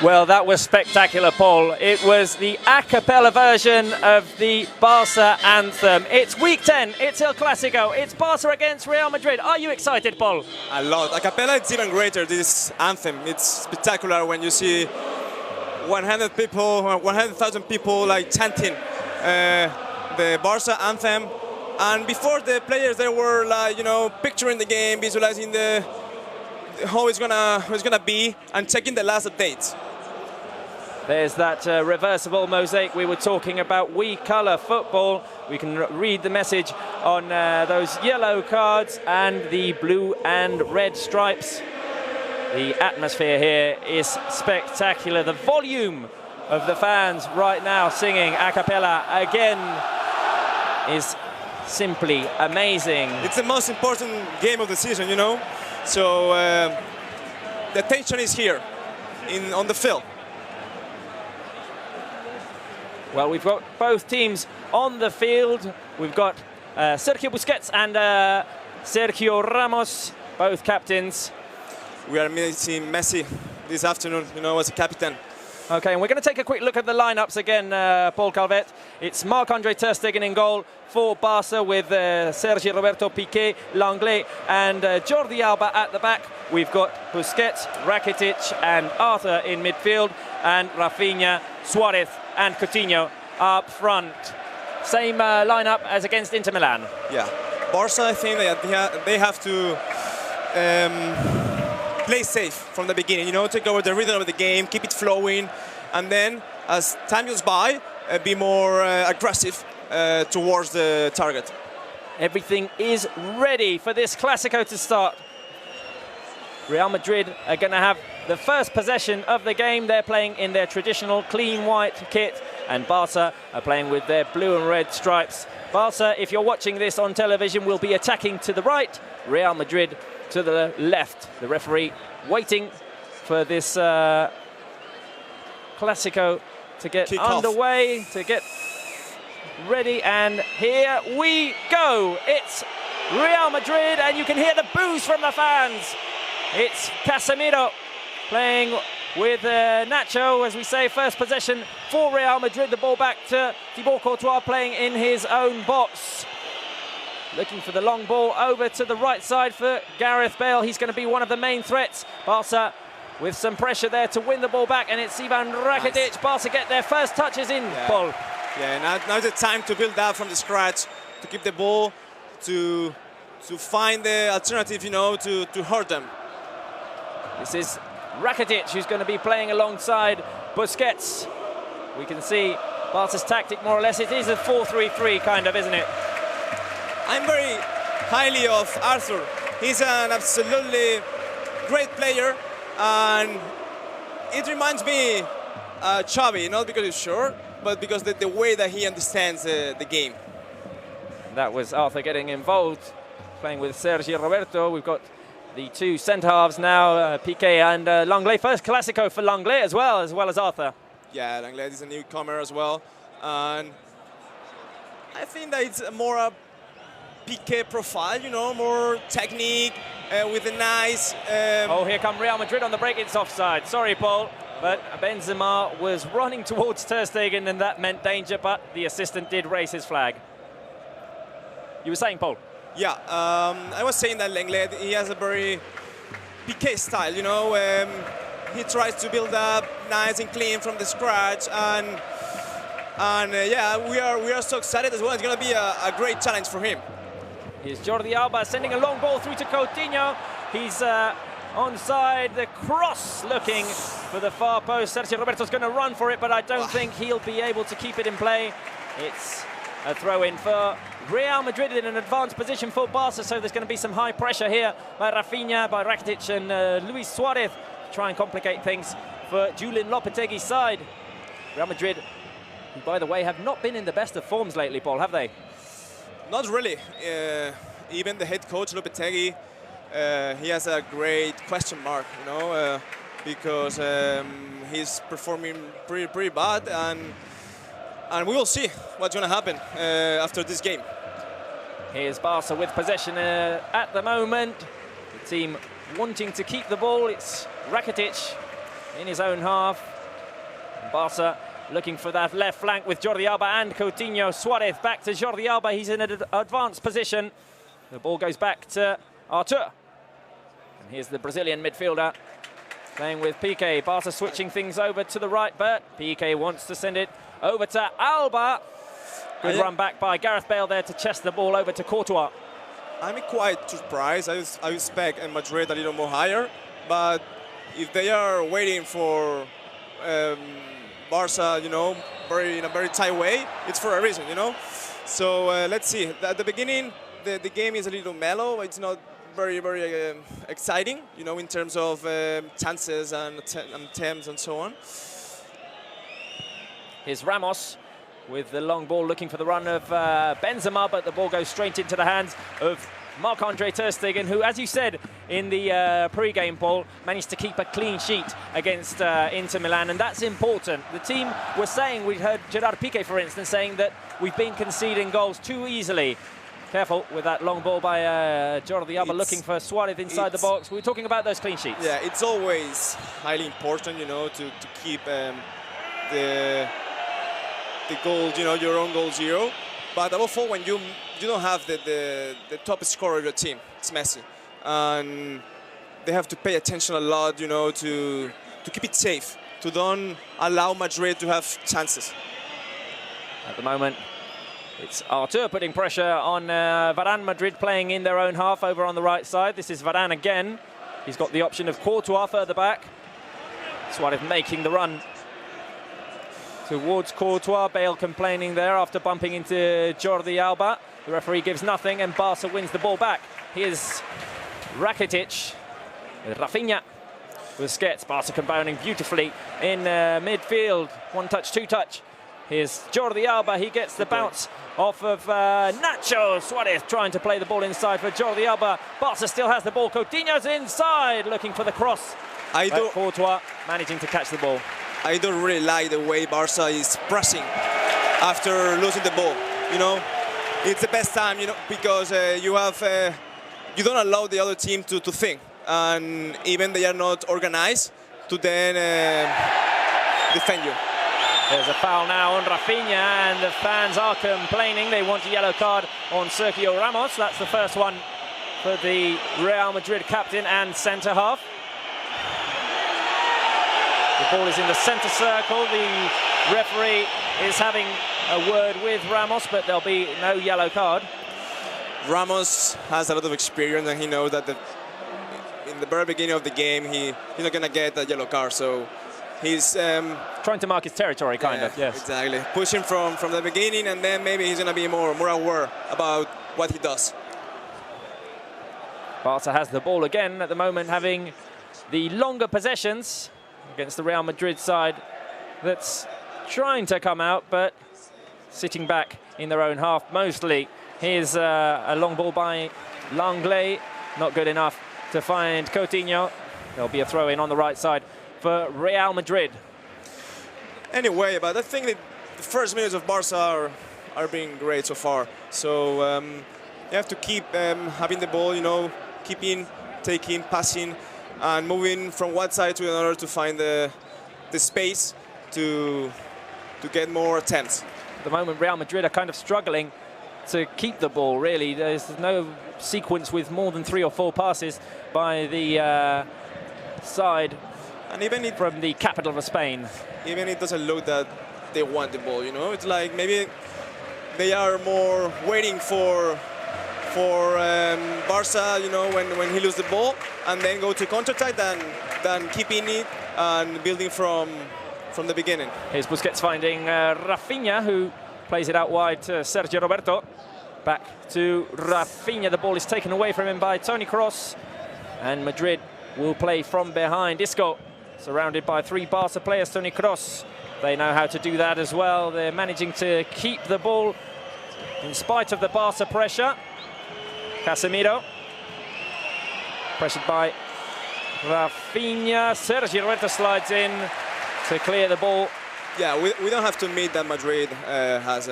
Well, that was spectacular, Paul. It was the a cappella version of the Barca anthem. It's week 10, it's El Clasico, it's Barca against Real Madrid. Are you excited, Paul? A lot. A cappella, it's even greater, this anthem. It's spectacular when you see 100 people, 100,000 people like chanting the Barca anthem. And before the players, they were like, you know, picturing the game, visualizing how it's gonna be, and checking the last updates. There's that reversible mosaic we were talking about. We colour football. We can read the message on those yellow cards and the blue and red stripes. The atmosphere here is spectacular. The volume of the fans right now singing a cappella again is simply amazing. It's the most important game of the season, you know. So the tension is here on the field. Well, we've got both teams on the field. We've got Sergio Busquets and Sergio Ramos, both captains. We are missing Messi this afternoon, you know, as a captain. Okay, and we're going to take a quick look at the lineups again, Paul Calvet. It's Marc-Andre ter Stegen in goal for Barca with Sergi Roberto Piqué, Langlais and Jordi Alba at the back. We've got Busquets, Rakitic and Arthur in midfield, and Rafinha, Suarez and Coutinho up front. Same lineup as against Inter Milan. Yeah, Barca, I think they have to play safe from the beginning, you know, take over the rhythm of the game, keep it flowing, and then as time goes by, be more aggressive towards the target. Everything is ready for this Clasico to start. Real Madrid are going to have the first possession of the game. They're playing in their traditional clean white kit, and Barca are playing with their blue and red stripes. Barca, if you're watching this on television, will be attacking to the right. Real Madrid to the left. The referee waiting for this Clasico to get underway, to get ready, and here we go. It's Real Madrid, and you can hear the boos from the fans. It's Casemiro playing with Nacho, as we say, first possession for Real Madrid. The ball back to Thibaut Courtois playing in his own box. Looking for the long ball over to the right side for Gareth Bale. He's going to be one of the main threats. Barca with some pressure there to win the ball back, and it's Ivan Rakitic. Nice. Barca get their first touches in, Paul. Yeah, now's the time to build up from the scratch, to keep the ball, to find the alternative, you know, to hurt them. This is Rakitic, who's going to be playing alongside Busquets. We can see Barca's tactic more or less. It is a 4-3-3 kind of, isn't it? I'm very highly of Arthur. He's an absolutely great player, and it reminds me Xavi, not because he's short, but because the way that he understands the game. That was Arthur getting involved, playing with Sergio Roberto. We've got the two centre-halves now, Piqué and Langlais. First Clasico for Langlais as well as Arthur. Yeah, Langlais is a newcomer as well, and I think that it's more a Piqué profile, you know, more technique with a nice... Oh, here come Real Madrid on the break. It's offside. Sorry, Paul, but Benzema was running towards ter Stegen, and that meant danger, but the assistant did raise his flag. You were saying, Paul? Yeah, I was saying that Langlais, he has a very Piqué style, you know. He tries to build up nice and clean from the scratch, and yeah, we are so excited as well. It's going to be a great challenge for him. Here's Jordi Alba sending a long ball through to Coutinho. He's onside, the cross looking for the far post. Sergio Roberto's going to run for it, but I don't think he'll be able to keep it in play. It's a throw-in for Real Madrid in an advanced position for Barca, so there's going to be some high pressure here by Rafinha, by Rakitic and Luis Suarez to try and complicate things for Julian Lopetegui's side. Real Madrid, who, by the way, have not been in the best of forms lately, Paul, have they? Not really. Even the head coach, Lopetegui, he has a great question mark, you know, because he's performing pretty bad, and we will see what's going to happen after this game. Here's Barca with possession at the moment. The team wanting to keep the ball. It's Rakitic in his own half. Barca looking for that left flank with Jordi Alba and Coutinho. Suarez back to Jordi Alba. He's in an advanced position. The ball goes back to Artur. And here's the Brazilian midfielder playing with Piqué. Barca switching things over to the right, but Piqué wants to send it over to Alba. Good run back by Gareth Bale there to chest the ball over to Courtois. I'm quite surprised. I expect Madrid a little more higher, but if they are waiting for Barca, you know, in a very tight way, it's for a reason, you know. So let's see. At the beginning, the game is a little mellow. It's not very exciting, you know, in terms of chances and attempts and so on. Here's Ramos with the long ball looking for the run of Benzema, but the ball goes straight into the hands of Marc-Andre ter Stegen, who, as you said in the pre-game poll, managed to keep a clean sheet against Inter Milan, and that's important. The team was saying, we heard Gerard Piqué, for instance, saying that we've been conceding goals too easily. Careful with that long ball by Jordi Alba looking for Suarez inside the box. We were talking about those clean sheets. Yeah, it's always highly important, you know, to keep the goal, you know, your own goal zero. But above all, when you don't have the top scorer of your team, it's Messi, and they have to pay attention a lot, you know, to keep it safe, to don't allow Madrid to have chances. At the moment, it's Artur putting pressure on Varane. Madrid playing in their own half over on the right side. This is Varane again. He's got the option of Courtois further back. Suarez making the run towards Courtois. Bale complaining there after bumping into Jordi Alba. The referee gives nothing and Barca wins the ball back. Here's Rakitic with Rafinha. Busquets, Barca combining beautifully in midfield. One touch, two touch. Here's Jordi Alba. He gets the bounce off of Nacho. Suarez trying to play the ball inside for Jordi Alba. Barca still has the ball. Coutinho's inside looking for the cross. Courtois managing to catch the ball. I don't really like the way Barca is pressing after losing the ball. You know, it's the best time, you know, because you don't allow the other team to think, and even they are not organized to then defend you. There's a foul now on Rafinha, and the fans are complaining. They want a yellow card on Sergio Ramos. That's the first one for the Real Madrid captain and centre half. The ball is in the centre circle. The referee is having a word with Ramos, but there'll be no yellow card. Ramos has a lot of experience, and he knows that in the very beginning of the game, he's not going to get a yellow card. So he's trying to mark his territory, kind of. Yes, exactly. Pushing from the beginning, and then maybe he's going to be more aware about what he does. Barca has the ball again at the moment, having the longer possessions against the Real Madrid side that's trying to come out, but sitting back in their own half mostly. Here's a long ball by Langley, not good enough to find Coutinho. There'll be a throw-in on the right side for Real Madrid. Anyway, but I think that the first minutes of Barca are being great so far. So you have to keep having the ball, you know, keeping, taking, passing, and moving from one side to another to find the space to get more attempts. At the moment, Real Madrid are kind of struggling to keep the ball, really. There's no sequence with more than 3 or 4 passes by the side, and even from the capital of Spain. Even it doesn't look that they want the ball, you know? It's like maybe they are more waiting for Barca, you know, when he loses the ball, and then go to counter-attack than keeping it and building from the beginning. Here's Busquets finding Rafinha, who plays it out wide to Sergio Roberto. Back to Rafinha. The ball is taken away from him by Toni Kroos, and Madrid will play from behind. Isco surrounded by 3 Barca players. Toni Kroos, they know how to do that as well. They're managing to keep the ball in spite of the Barca pressure. Casemiro, pressured by Rafinha. Sergio Roberto slides in to clear the ball. Yeah, we don't have to admit that Madrid has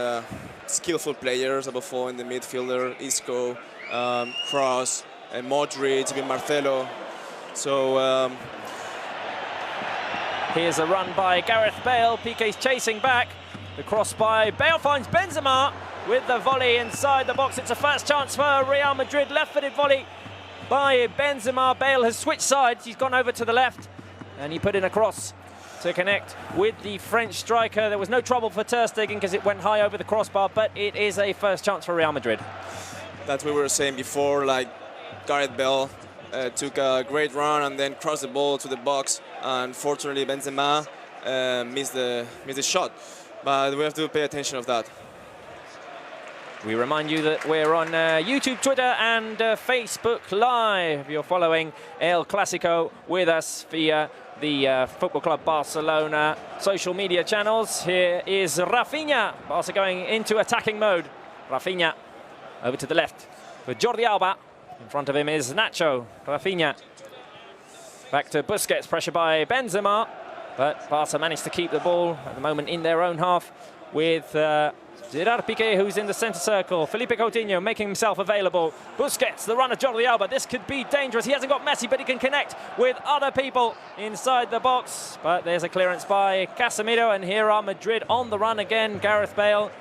skillful players above all in the midfielder. Isco, Kroos, and Modric, even Marcelo. So Here's a run by Gareth Bale. Piqué's chasing back. The cross by Bale finds Benzema with the volley inside the box. It's a first chance for Real Madrid. Left-footed volley by Benzema. Bale has switched sides. He's gone over to the left and he put in a cross to connect with the French striker. There was no trouble for Ter Stegen because it went high over the crossbar, but it is a first chance for Real Madrid. That's what we were saying before, like Gareth Bale took a great run and then crossed the ball to the box, and fortunately Benzema missed the shot. But we have to pay attention of that. We remind you that we're on YouTube, Twitter and Facebook Live. You're following El Clasico with us via the Football Club Barcelona social media channels. Here is Rafinha. Barca going into attacking mode. Rafinha over to the left for Jordi Alba. In front of him is Nacho. Rafinha back to Busquets. Pressure by Benzema. But Barca managed to keep the ball at the moment in their own half with Gerard Piqué, who's in the centre circle. Felipe Coutinho making himself available. Busquets, the run of Jordi Alba. This could be dangerous. He hasn't got Messi, but he can connect with other people inside the box. But there's a clearance by Casemiro, and here are Madrid on the run again. Gareth Bale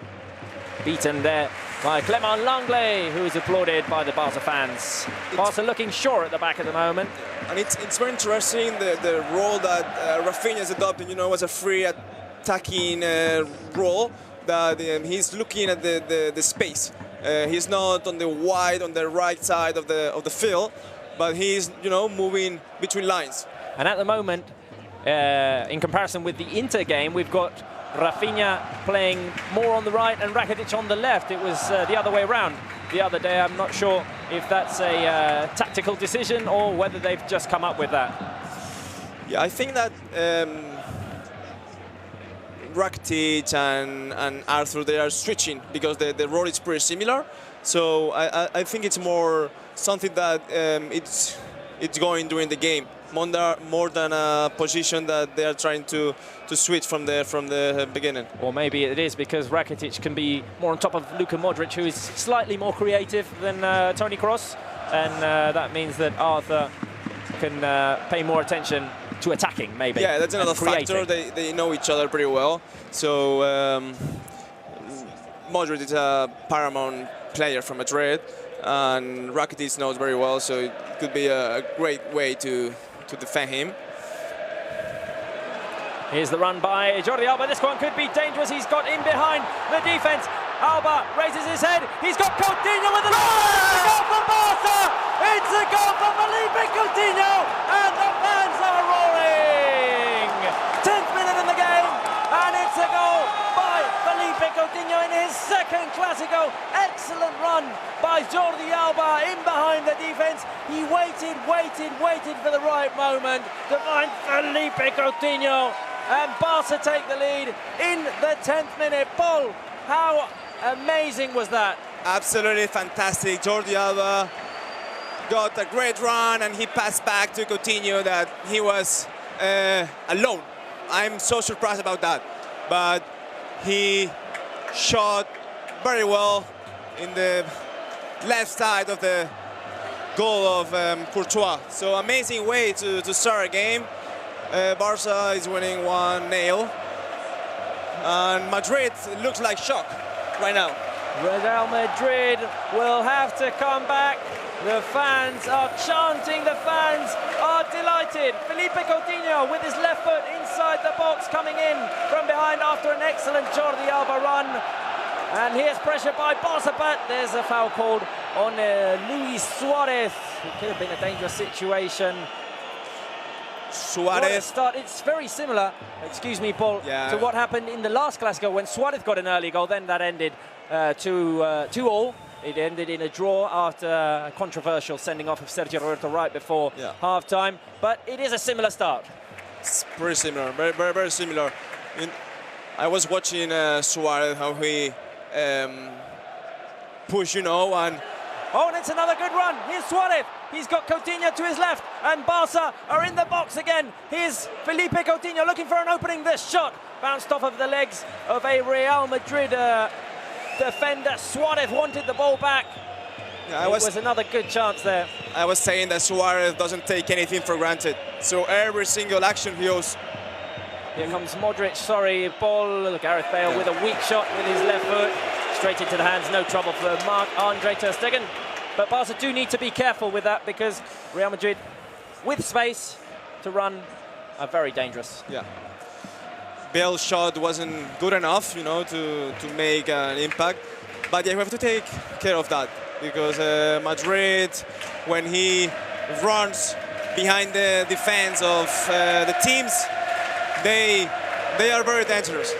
beaten there by Clement Lenglet, who is applauded by the Barca fans. Barca looking sure at the back at the moment. And it's very interesting, the role that Rafinha is adopting, you know, as a free attacking role. That he's looking at the space. He's not on the right side of the field, but he's, you know, moving between lines. And at the moment, in comparison with the Inter game, we've got Rafinha playing more on the right and Rakitic on the left. It was the other way around the other day. I'm not sure if that's a tactical decision or whether they've just come up with that. Yeah, I think that Rakitic and Arthur, they are switching because the role is pretty similar. So I think it's more something that it's going during the game, more than a position that they are trying to switch from the beginning. Or maybe it is because Rakitic can be more on top of Luka Modric, who is slightly more creative than Toni Kroos, and that means that Arthur can pay more attention to attacking, maybe. Yeah, that's another factor. They know each other pretty well. So Modric is a paramount player from Madrid, and Rakitic knows very well. So it could be a great way to defend him. Here's the run by Jordi Alba. This one could be dangerous. He's got in behind the defense. Alba raises his head. He's got Coutinho with the goal. It's a goal for Barca. It's a goal for Felipe Coutinho, and the fans are roaring. 10th minute in the game, and it's a goal by Felipe Coutinho in his second Clasico. Excellent run by Jordi Alba in behind the defense. He waited for the right moment to find Felipe Coutinho, and Barca take the lead in the 10th minute. Paul, how amazing was that? Absolutely fantastic. Jordi Alba got a great run and he passed back to Coutinho that he was alone. I'm so surprised about that. But he shot very well in the left side of the goal of Courtois. So amazing way to start a game. Barca is winning 1-0. And Madrid looks like shock right now. Real Madrid will have to come back. The fans are chanting, the fans are delighted. Felipe Coutinho with his left foot inside the box, coming in from behind after an excellent Jordi Alba run. And here's pressure by Barca, but there's a foul called on Luis Suarez. It could have been a dangerous situation. Suarez. It's very similar, excuse me, Paul, to what happened in the last Clasico when Suarez got an early goal. Then that ended 2-2. It ended in a draw after a controversial sending off of Sergio Roberto right before half-time. But it is a similar start. It's pretty similar, very similar. I was watching Suarez, how he pushed, you know, and... Oh, and it's another good run. Here's Suarez. He's got Coutinho to his left, and Barca are in the box again. Here's Felipe Coutinho looking for an opening. This shot bounced off of the legs of a Real Madrid defender. Suarez wanted the ball back. Yeah, it was another good chance there. I was saying that Suarez doesn't take anything for granted. So every single action he goes Here comes Modric, sorry, ball. Gareth Bale with a weak shot with his left foot. Straight into the hands, no trouble for Marc-Andre ter Stegen. But Barca do need to be careful with that because Real Madrid, with space to run, are very dangerous. Yeah. Bale's shot wasn't good enough, you know, to make an impact. But yeah, we have to take care of that because Madrid, when he runs behind the defense of the teams, they are very dangerous.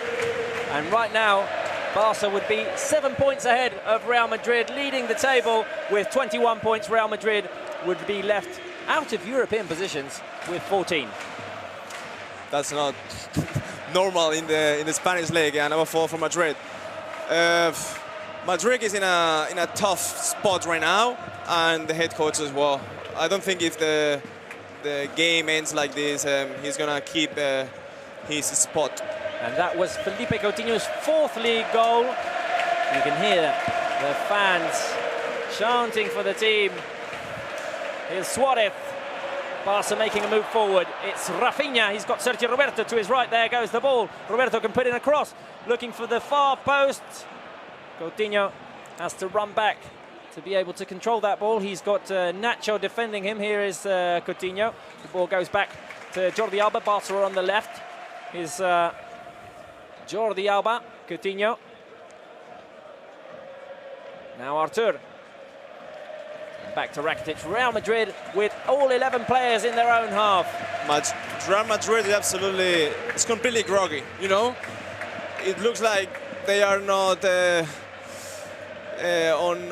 And right now, Barca would be 7 points ahead of Real Madrid, leading the table with 21 points. Real Madrid would be left out of European positions with 14. That's not normal in the Spanish league. Yeah, number 4 for Madrid. Madrid is in a tough spot right now, and the head coach as well. I don't think if the game ends like this, he's gonna keep his spot. And that was Felipe Coutinho's 4th league goal. You can hear the fans chanting for the team. Here's Suarez. Barca making a move forward. It's Rafinha. He's got Sergio Roberto to his right. There goes the ball. Roberto can put in a cross, looking for the far post. Coutinho has to run back to be able to control that ball. He's got Nacho defending him. Here is Coutinho. The ball goes back to Jordi Alba. Barca are on the left. Here's Jordi Alba, Coutinho. Now Artur. Back to Rakitic. Real Madrid with all 11 players in their own half. Real Madrid is absolutely, it's completely groggy, you know? It looks like they are not on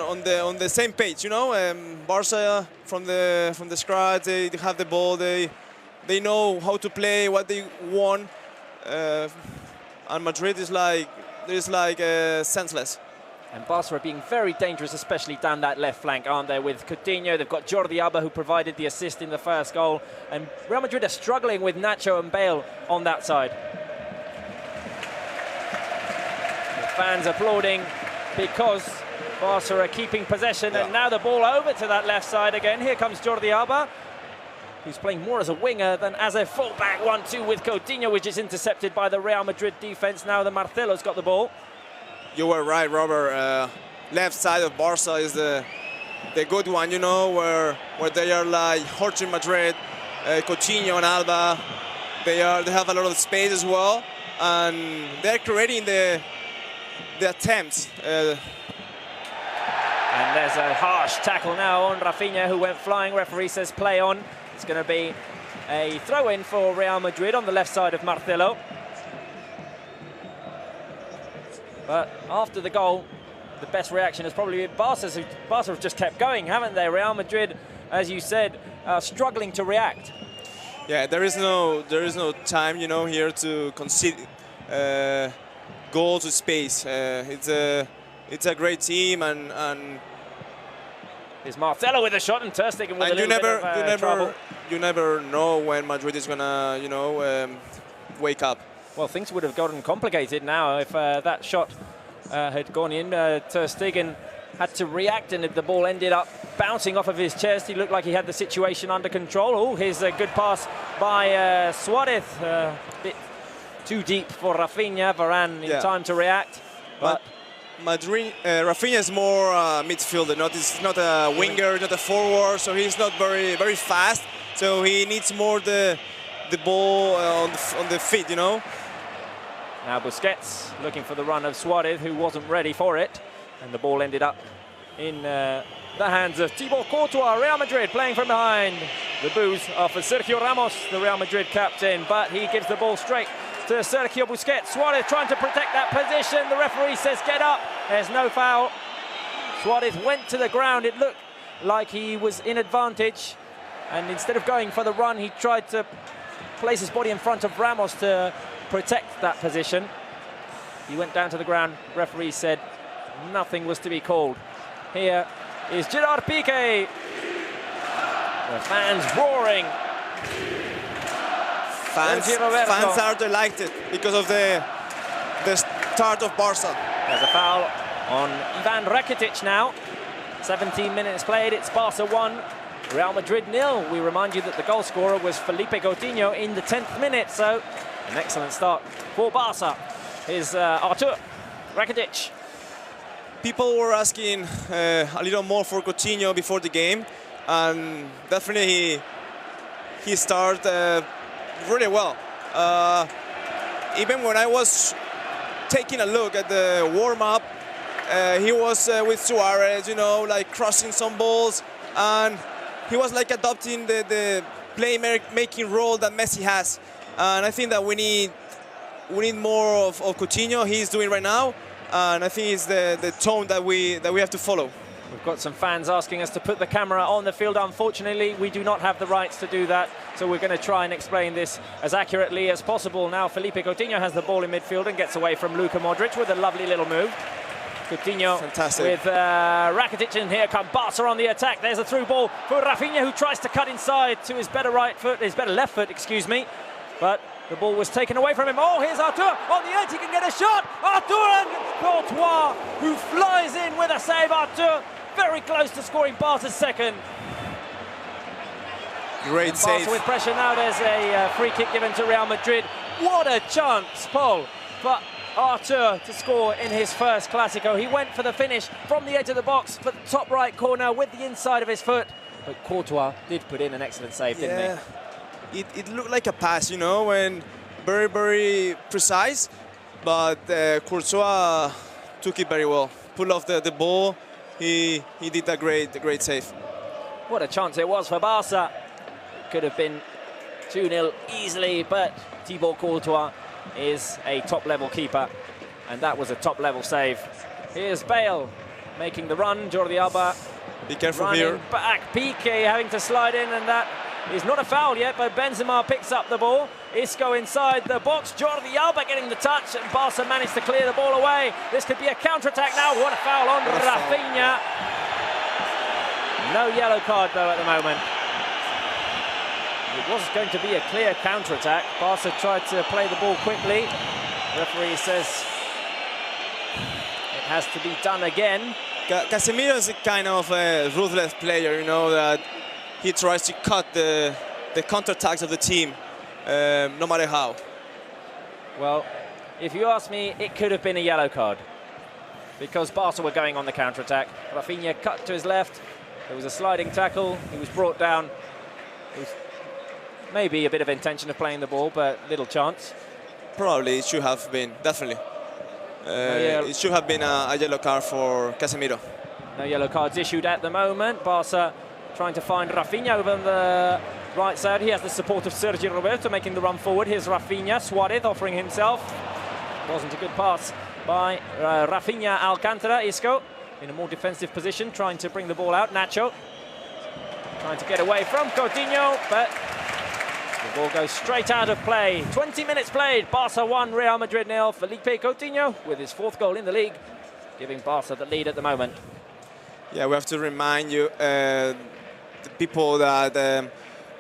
the same page, you know? Barca from the scratch, they have the ball, they know how to play, what they want. And Madrid is like senseless. And Barca are being very dangerous, especially down that left flank, aren't they? With Coutinho, they've got Jordi Alba, who provided the assist in the first goal. And Real Madrid are struggling with Nacho and Bale on that side. The fans applauding because Barca are keeping possession. Yeah. And now the ball over to that left side again. Here comes Jordi Alba, who's playing more as a winger than as a fullback. 1-2 with Coutinho, which is intercepted by the Real Madrid defense. Now the Marcelo's got the ball. You were right, Robert. Left side of Barca is the good one, you know, where they are like hurting Madrid. Coutinho and Alba, they have a lot of space as well, and they're creating the attempts. And there's a harsh tackle now on Rafinha, who went flying. Referee says play on. It's going to be a throw-in for Real Madrid on the left side of Marcelo. But after the goal, the best reaction has probably been Barca. Barca have just kept going, haven't they? Real Madrid, as you said, are struggling to react. Yeah, there is no time, you know, here to concede goals with space. It's a great team, and there's Marcelo with a shot and ter Stegen with a little bit of trouble. You never know when Madrid is gonna, you know, wake up. Well, things would have gotten complicated now if that shot had gone in. Ter Stegen had to react, and the ball ended up bouncing off of his chest. He looked like he had the situation under control. Oh, here's a good pass by Suarez. A bit too deep for Rafinha. Varane in time to react. But Rafinha is more midfielder. He's not a winger, not a forward, so he's not very fast. So he needs more the ball on the feet, you know. Now Busquets looking for the run of Suarez, who wasn't ready for it. And the ball ended up in the hands of Thibaut Courtois. Real Madrid playing from behind. The boos are for Sergio Ramos, the Real Madrid captain, but he gives the ball straight to Sergio Busquets. Suarez trying to protect that position. The referee says get up. There's no foul. Suarez went to the ground. It looked like he was in advantage. And instead of going for the run, he tried to place his body in front of Ramos to protect that position. He went down to the ground. Referee said nothing was to be called. Here is Gerard Piqué. The fans roaring. Fans are delighted because of the start of Barca. There's a foul on Ivan Rakitic now. 17 minutes played. It's Barca 1, Real Madrid 0. We remind you that the goal scorer was Felipe Coutinho in the 10th minute. So An excellent start for Barca. Here's Artur Rakitic. People were asking a little more for Coutinho before the game, and definitely he started really well. Even when I was taking a look at the warm-up, he was with Suarez, you know, like crossing some balls, and he was like adopting the playmaking role that Messi has. And I think that we need more of Coutinho. He's doing right now. And I think it's the tone that we have to follow. We've got some fans asking us to put the camera on the field. Unfortunately, we do not have the rights to do that, so we're going to try and explain this as accurately as possible. Now Philippe Coutinho has the ball in midfield and gets away from Luka Modric with a lovely little move. Coutinho fantastic with Rakitic, and here come Barca on the attack. There's a through ball for Rafinha, who tries to cut inside to his better left foot, excuse me. But the ball was taken away from him. Oh, here's Artur on the edge. He can get a shot. Artur and Courtois, who flies in with a save. Artur very close to scoring Barca's second. Great and save. Barca with pressure now. There's a free kick given to Real Madrid. What a chance, Paul, for Artur to score in his first Clásico. He went for the finish from the edge of the box for the top right corner with the inside of his foot. But Courtois did put in an excellent save, didn't he? It looked like a pass, you know, and very, very precise. But Courtois took it very well. Pulled off the ball. He did a great save. What a chance it was for Barca. Could have been 2-0 easily, but Thibaut Courtois is a top-level keeper, and that was a top-level save. Here's Bale making the run. Jordi Alba be careful running here. Back. Piqué having to slide in, and that is not a foul yet, but Benzema picks up the ball. Isco inside the box. Jordi Alba getting the touch, and Barca managed to clear the ball away. This could be a counter-attack now. What a foul on Rafinha. No yellow card, though, at the moment. It was going to be a clear counter-attack. Barca tried to play the ball quickly. Referee says it has to be done again. Casemiro is a kind of a ruthless player, you know, that he tries to cut the counter-attacks of the team, no matter how. Well, if you ask me, it could have been a yellow card because Barca were going on the counter-attack. Rafinha cut to his left. There was a sliding tackle. He was brought down. It was maybe a bit of intention of playing the ball, but little chance. Probably it should have been, definitely. It should have been a yellow card for Casemiro. No yellow cards issued at the moment. Barca trying to find Rafinha over on the right side. He has the support of Sergio Roberto making the run forward. Here's Rafinha. Suarez offering himself. Wasn't a good pass by Rafinha. Alcantara. Isco in a more defensive position, trying to bring the ball out. Nacho trying to get away from Coutinho, but the ball goes straight out of play. 20 minutes played. Barca 1, Real Madrid 0. Philippe Coutinho with his 4th goal in the league, giving Barca the lead at the moment. Yeah, we have to remind you, the people, that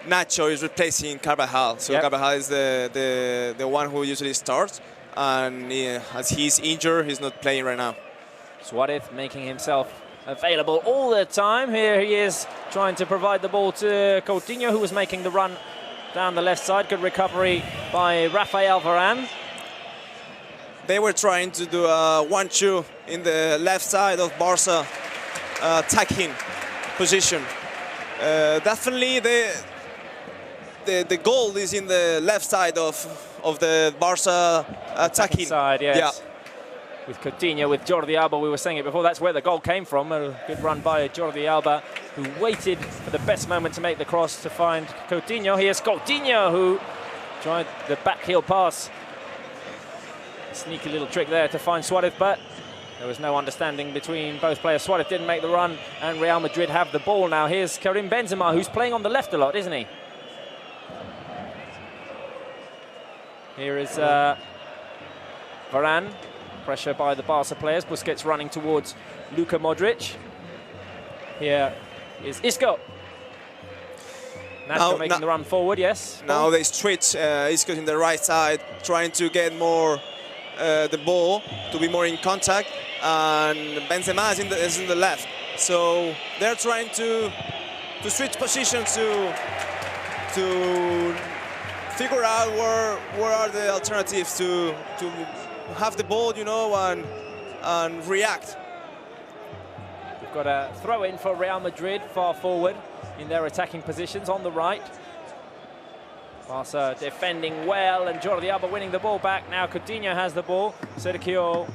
Nacho is replacing Carvajal. So Carvajal is the one who usually starts, and as he's injured, he's not playing right now. Suarez making himself available all the time. Here he is trying to provide the ball to Coutinho, who was making the run down the left side. Good recovery by Rafael Varane. They were trying to do a 1-2 in the left side of Barca attacking position. Definitely the goal is in the left side of the Barca attacking side, yes. Yeah. With Coutinho, with Jordi Alba, we were saying it before, that's where the goal came from. A good run by Jordi Alba, who waited for the best moment to make the cross to find Coutinho. Here's Coutinho, who tried the back heel pass. Sneaky little trick there to find Suarez, but there was no understanding between both players. Suarez didn't make the run, and Real Madrid have the ball now. Here's Karim Benzema, who's playing on the left a lot, isn't he? Here is Varane. Pressure by the Barca players. Busquets running towards Luka Modric. Here is Isco. Nacho making the run forward, yes. Now they switch. Isco in the right side, trying to get more the ball, to be more in contact. And Benzema is in the left. So they're trying to switch positions to figure out where are the alternatives to have the ball, you know, and react. We've got a throw in for Real Madrid far forward in their attacking positions on the right. Barca defending well, and Jordi Alba winning the ball back. Now Coutinho has the ball. Sergio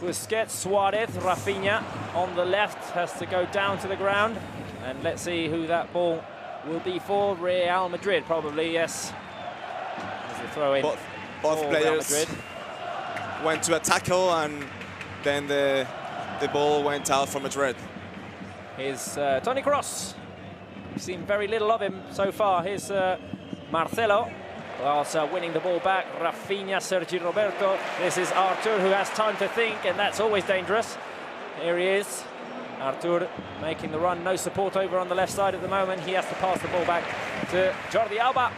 Busquets, Suarez, Rafinha on the left has to go down to the ground. And let's see who that ball will be for. Real Madrid, probably, yes. As the throw in. Both players went to a tackle, and then the ball went out for Madrid. Here's Toni Kroos. We've seen very little of him so far. Here's Marcelo, also winning the ball back. Rafinha, Sergi Roberto. This is Artur, who has time to think, and that's always dangerous. Here he is. Artur making the run. No support over on the left side at the moment. He has to pass the ball back to Jordi Alba.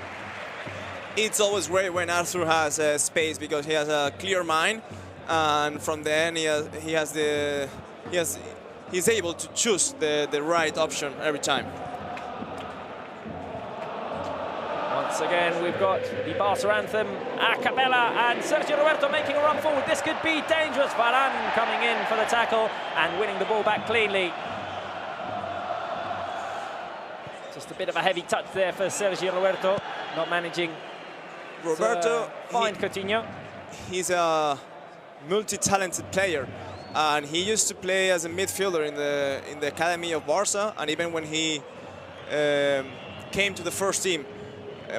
It's always great when Artur has space, because he has a clear mind, and from then he's able to choose the right option every time. Once again, we've got the Barca anthem a cappella, and Sergio Roberto making a run forward. This could be dangerous. Varane coming in for the tackle and winning the ball back cleanly. Just a bit of a heavy touch there for Sergio Roberto, not managing to find Coutinho. He's a multi-talented player, and he used to play as a midfielder in the academy of Barca, and even when he came to the first team.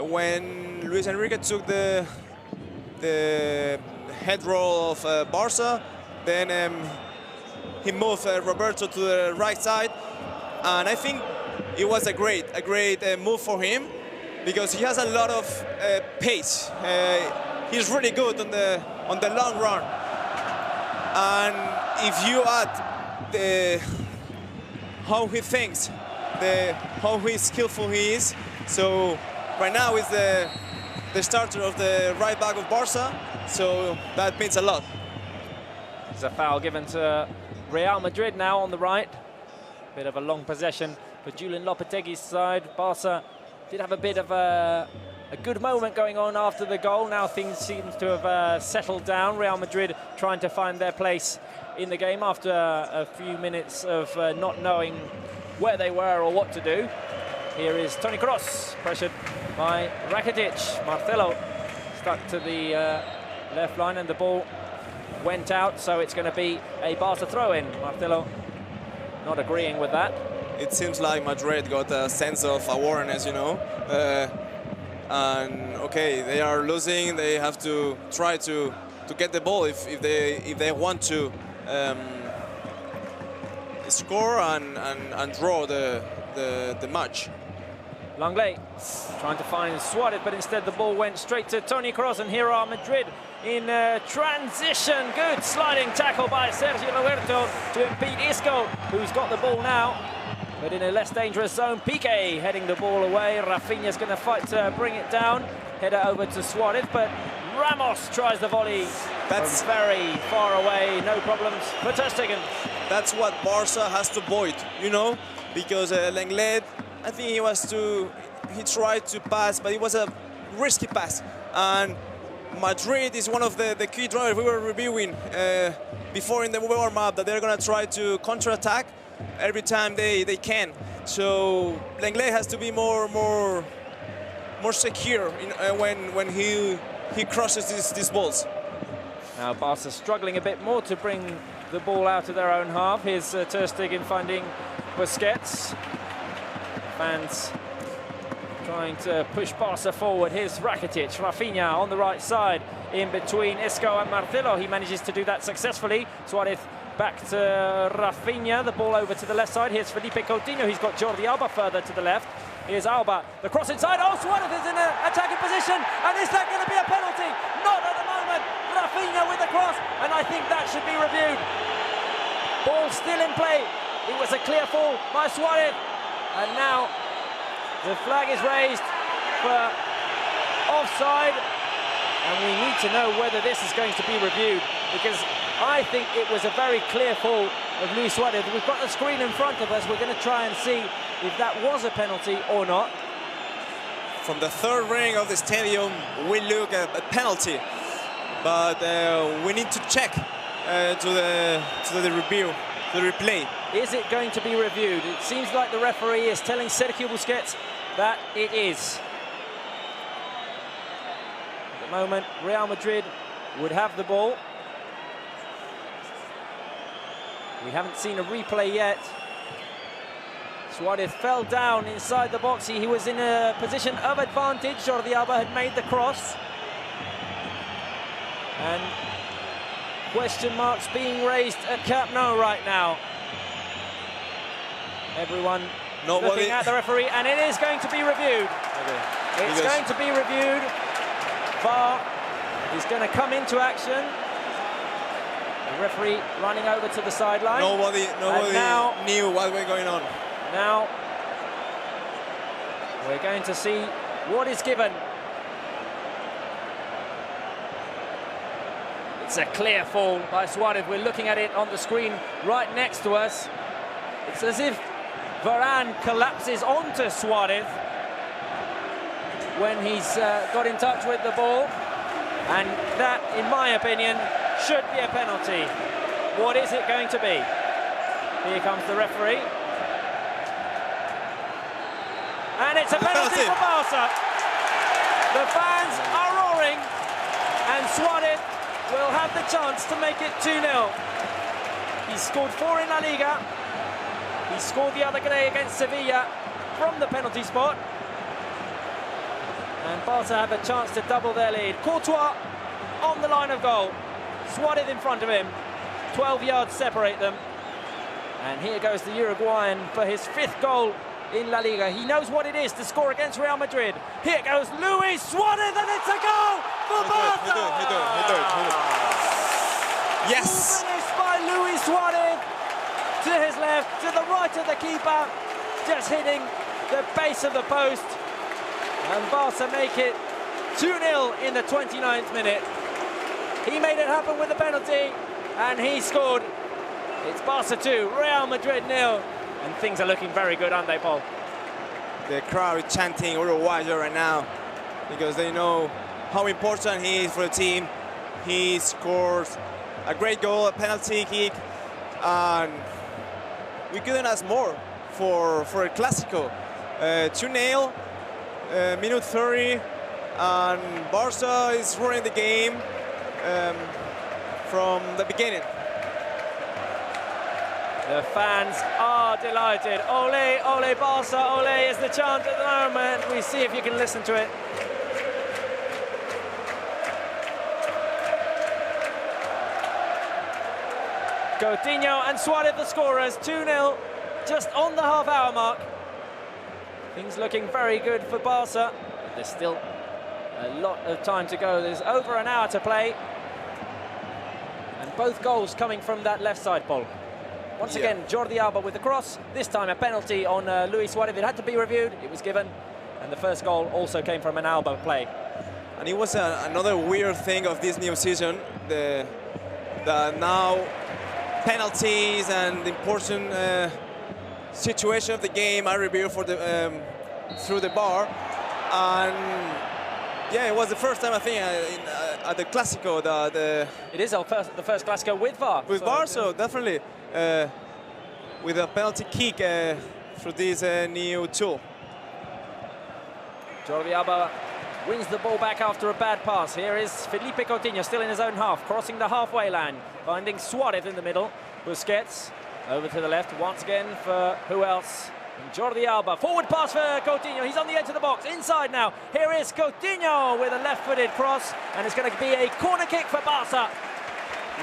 When Luis Enrique took the head role of Barca, then he moved Roberto to the right side, and I think it was a great move for him, because he has a lot of pace. He's really good on the long run, and if you add how he thinks, how skillful he is, so. Right now is the starter of the right back of Barca, so that means a lot. There's a foul given to Real Madrid now on the right. Bit of a long possession for Julian Lopetegui's side. Barca did have a bit of a good moment going on after the goal. Now things seem to have settled down. Real Madrid trying to find their place in the game after a few minutes of not knowing where they were or what to do. Here is Toni Kroos, pressured by Rakitic. Marcelo stuck to the left line, and the ball went out, so it's going to be a Barca throw-in. Marcelo not agreeing with that. It seems like Madrid got a sense of awareness, you know. And okay, they are losing. They have to try to get the ball if they want to score and draw the match. Langley trying to find Suarez, but instead the ball went straight to Toni Kroos, and here are Madrid in transition. Good sliding tackle by Sergio Roberto to impede Isco, who's got the ball now, but in a less dangerous zone. Piqué heading the ball away. Rafinha's going to fight to bring it down. Header over to Suarez, but Ramos tries the volley. That's very far away. No problems for Ter Stegen. That's what Barca has to avoid, you know, because Lenglet, I think he tried to pass, but it was a risky pass. And Madrid is one of the key drivers we were reviewing before in the warm-up, that they're going to try to counter-attack every time they can. So Lenglet has to be more secure when he crosses these balls. Now Barca struggling a bit more to bring the ball out of their own half. Here's Ter Stegen finding Busquets. Fans trying to push Barca forward. Here's Rakitic, Rafinha on the right side, in between Isco and Marcelo. He manages to do that successfully. Suarez back to Rafinha, the ball over to the left side. Here's Felipe Coutinho, he's got Jordi Alba further to the left. Here's Alba, the cross inside. Oh, Suarez is in an attacking position, and is that going to be a penalty? Not at the moment. Rafinha with the cross, and I think that should be reviewed. Ball still in play. It was a clear fall by Suarez. And now the flag is raised for offside, and we need to know whether this is going to be reviewed, because I think it was a very clear fall of Luis Suarez. We've got the screen in front of us. We're going to try and see if that was a penalty or not. from the third ring of the stadium, we look at a penalty. But we need to check to the review, the replay. Is it going to be reviewed? It seems like the referee is telling Sergio Busquets that it is. At the moment, Real Madrid would have the ball. We haven't seen a replay yet. Suarez fell down inside the box. He was in a position of advantage. Jordi Alba had made the cross. And question marks being raised at Camp Nou right now. Everyone looking at the referee, and it is going to be reviewed. Okay. It's going to be reviewed. VAR is going to come into action. The referee running over to the sideline. Nobody knew what was going on. Now we're going to see what is given. It's a clear fall by Suarez. We're looking at it on the screen right next to us. It's as if Varane collapses onto Suarez when he's got in touch with the ball. And that, in my opinion, should be a penalty. What is it going to be? Here comes the referee. And it's a penalty for Barca. The fans are roaring, and Suarez will have the chance to make it 2-0. He scored 4 in La Liga. He scored the other day against Sevilla from the penalty spot. And Barca have a chance to double their lead. Courtois on the line of goal. Suarez in front of him. 12 yards separate them. And here goes the Uruguayan for his 5th goal in La Liga. He knows what it is to score against Real Madrid. Here goes Luis Suarez, and it's a goal for Barca! He do it. Yes! Finished by Luis Suarez. To his left, to the right of the keeper. Just hitting the base of the post. And Barca make it 2-0 in the 29th minute. He made it happen with the penalty, and he scored. It's Barca 2, Real Madrid 0. And things are looking very good, aren't they, Paul? The crowd is chanting Uruguay right now because they know how important he is for the team. He scores a great goal, a penalty kick, and we couldn't ask more for a Clásico. 2-0, minute 30, and Barca is running the game from the beginning. The fans are delighted. Ole, ole, Barca, ole is the chant at the moment. We see if you can listen to it. Coutinho and Suarez the scorers, 2-0, just on the half-hour mark. Things looking very good for Barca. There's still a lot of time to go. There's over an hour to play. And both goals coming from that left side, Paul. Once again, Jordi Alba with the cross. This time a penalty on Luis Suarez. It had to be reviewed. It was given. And the first goal also came from an Alba play. And it was another weird thing of this new season. The now penalties and the important situation of the game are reviewed for the through the VAR. And yeah, it was the first time, I think, at the Clásico that it is the first Clásico with VAR. With VAR, so definitely with a penalty kick through this new tool. Jordi Alba wins the ball back after a bad pass. Here is Felipe Coutinho still in his own half, crossing the halfway line, finding Suarez in the middle. Busquets over to the left once again for who else? And Jordi Alba, forward pass for Coutinho. He's on the edge of the box, inside now. Here is Coutinho with a left-footed cross, and it's going to be a corner kick for Barca.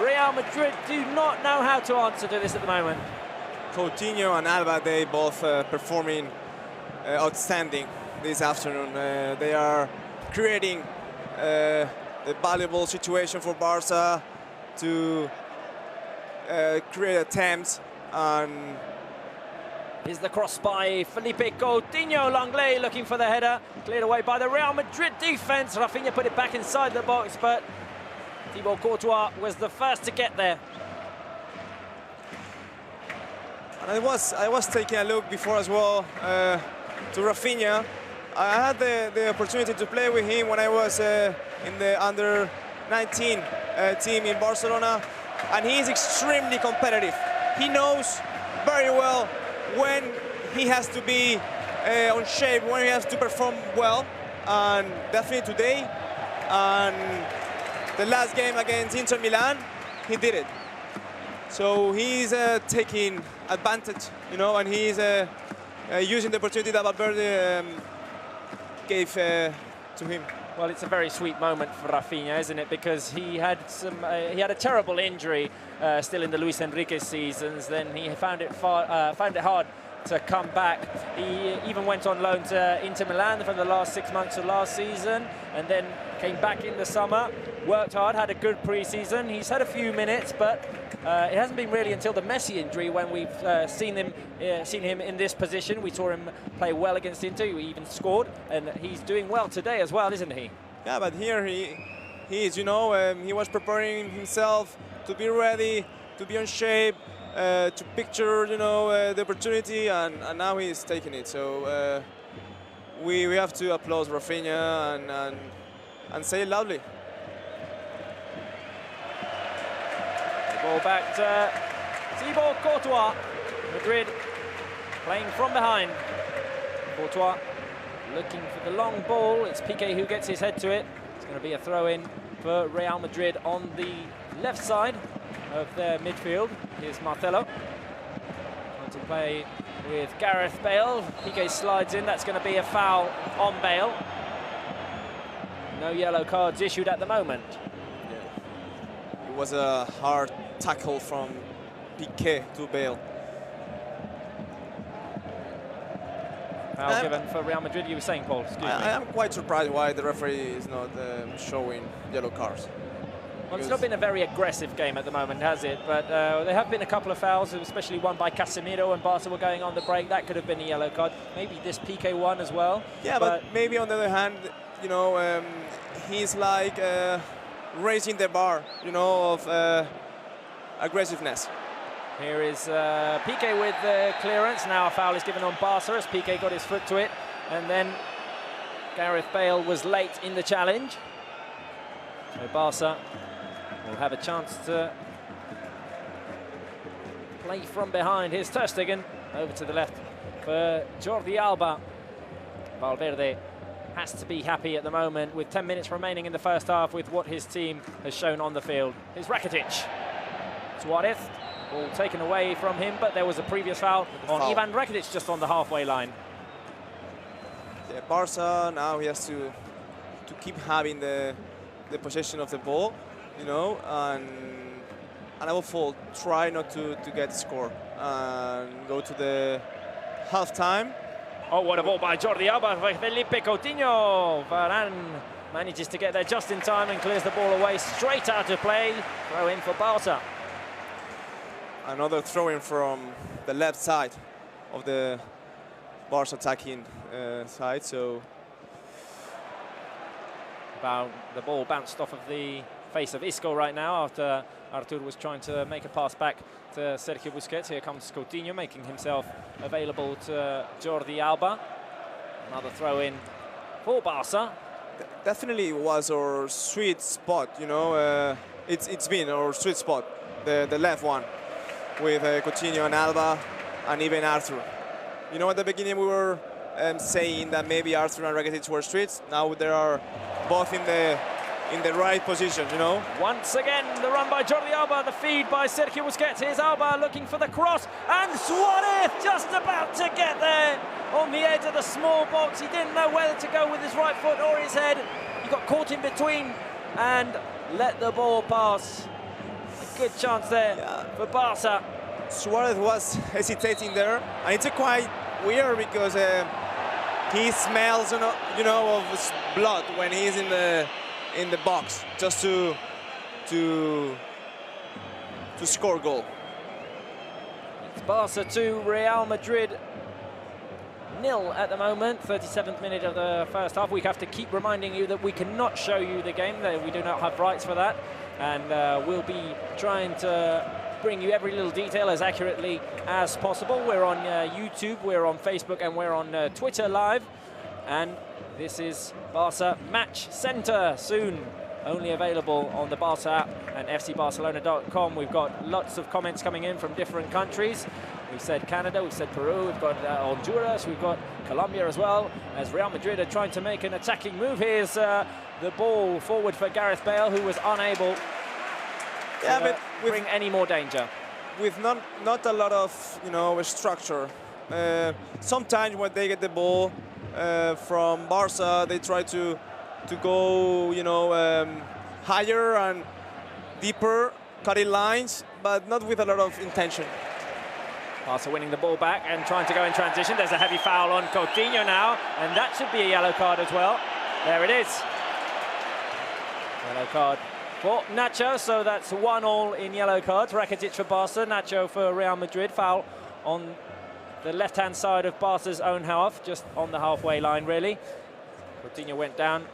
Real Madrid do not know how to answer to this at the moment. Coutinho and Alba, they both performing outstanding this afternoon. They are creating a valuable situation for Barca to create attempts. And here's the cross by Felipe Coutinho. Langley looking for the header, cleared away by the Real Madrid defense. Rafinha put it back inside the box, but Thibaut Courtois was the first to get there. And I was taking a look before as well to Rafinha, I had the opportunity to play with him when I was in the under-19 team in Barcelona, and he is extremely competitive. He knows very well when he has to be on shape, when he has to perform well, and definitely today, and the last game against Inter Milan, he did it. So he's taking advantage, you know, and he's using the opportunity that Valverde gave to him. Well, it's a very sweet moment for Rafinha, isn't it? Because he had a terrible injury still in the Luis Enrique seasons. Then he found it hard to come back. He even went on loan to Inter Milan for the last 6 months of last season, and then came back in the summer, worked hard, had a good pre-season. He's had a few minutes, but it hasn't been really until the Messi injury when we've seen him in this position. We saw him play well against Inter. He even scored, and he's doing well today as well, isn't he? Yeah, but here he is, you know, he was preparing himself to be ready, to be on shape, to picture, you know, the opportunity, and now he's taking it. So we have to applaud Rafinha and say it loudly. Ball back to Thibaut Courtois. Madrid playing from behind. Courtois looking for the long ball. It's Piqué who gets his head to it. It's going to be a throw-in for Real Madrid on the left side of their midfield. Here's Marcelo trying to play with Gareth Bale. Piqué slides in. That's going to be a foul on Bale. No yellow cards issued at the moment. Yeah. It was a hard tackle from Piqué to Bale. Foul given for Real Madrid, you were saying, Paul. Excuse me. I am quite surprised why the referee is not showing yellow cards. Well, it's not been a very aggressive game at the moment, has it? But there have been a couple of fouls, especially one by Casemiro, and Barca were going on the break. That could have been a yellow card. Maybe this Piqué one as well. Yeah, but maybe on the other hand, you know, he's like raising the bar, you know, of aggressiveness. Here is Piqué with the clearance. Now a foul is given on Barca as Piqué got his foot to it. And then Gareth Bale was late in the challenge. So Barca will have a chance to play from behind. Here's Ter Stegen over to the left for Jordi Alba. Valverde has to be happy at the moment with 10 minutes remaining in the first half with what his team has shown on the field. Here's Rakitic. Suarez, ball taken away from him, but there was a previous foul on Ivan Rakitic just on the halfway line. Yeah, Barca now he has to keep having the possession of the ball, you know, and above all, try not to get score and go to the half-time. Oh, what a ball by Jordi Alba for Felipe Coutinho. Varane manages to get there just in time and clears the ball away straight out of play. Throw in for Barca. Another throw-in from the left side of the Barca attacking side. So the ball bounced off of the face of Isco right now after Artur was trying to make a pass back to Sergio Busquets. Here comes Coutinho making himself available to Jordi Alba. Another throw-in for Barca. Definitely was our sweet spot, you know. It's been our sweet spot, the left one, with Coutinho and Alba and even Artur. You know, at the beginning we were saying that maybe Artur and Rakitic were streets. Now they are both in the right position, you know. Once again, the run by Jordi Alba, the feed by Sergio Busquets. Here's Alba looking for the cross, and Suarez just about to get there on the edge of the small box. He didn't know whether to go with his right foot or his head. He got caught in between and let the ball pass. A good chance there for Barca. Suarez was hesitating there, and it's quite weird because he smells, you know, of blood when he's in the box, just to score a goal. It's Barca 2, Real Madrid 0 at the moment. 37th minute of the first half. We have to keep reminding you that we cannot show you the game, that we do not have rights for that, and we'll be trying to bring you every little detail as accurately as possible. We're on YouTube, we're on Facebook, and we're on Twitter live. And this is Barca Match Center, soon only available on the Barca app and fcbarcelona.com. We've got lots of comments coming in from different countries. We've said Canada, we've said Peru, we've got Honduras, we've got Colombia as well, as Real Madrid are trying to make an attacking move. Here's the ball forward for Gareth Bale, who was unable to bring any more danger. With not a lot of, you know, structure. Sometimes when they get the ball from Barca, they try to go, you know, higher and deeper, cutting lines, but not with a lot of intention. Barca winning the ball back and trying to go in transition. There's a heavy foul on Coutinho now, and that should be a yellow card as well. There it is. Yellow card for Nacho, so that's 1-1 in yellow cards. Rakitic for Barca, Nacho for Real Madrid. Foul on the left-hand side of Barca's own half, just on the halfway line, really. Coutinho went down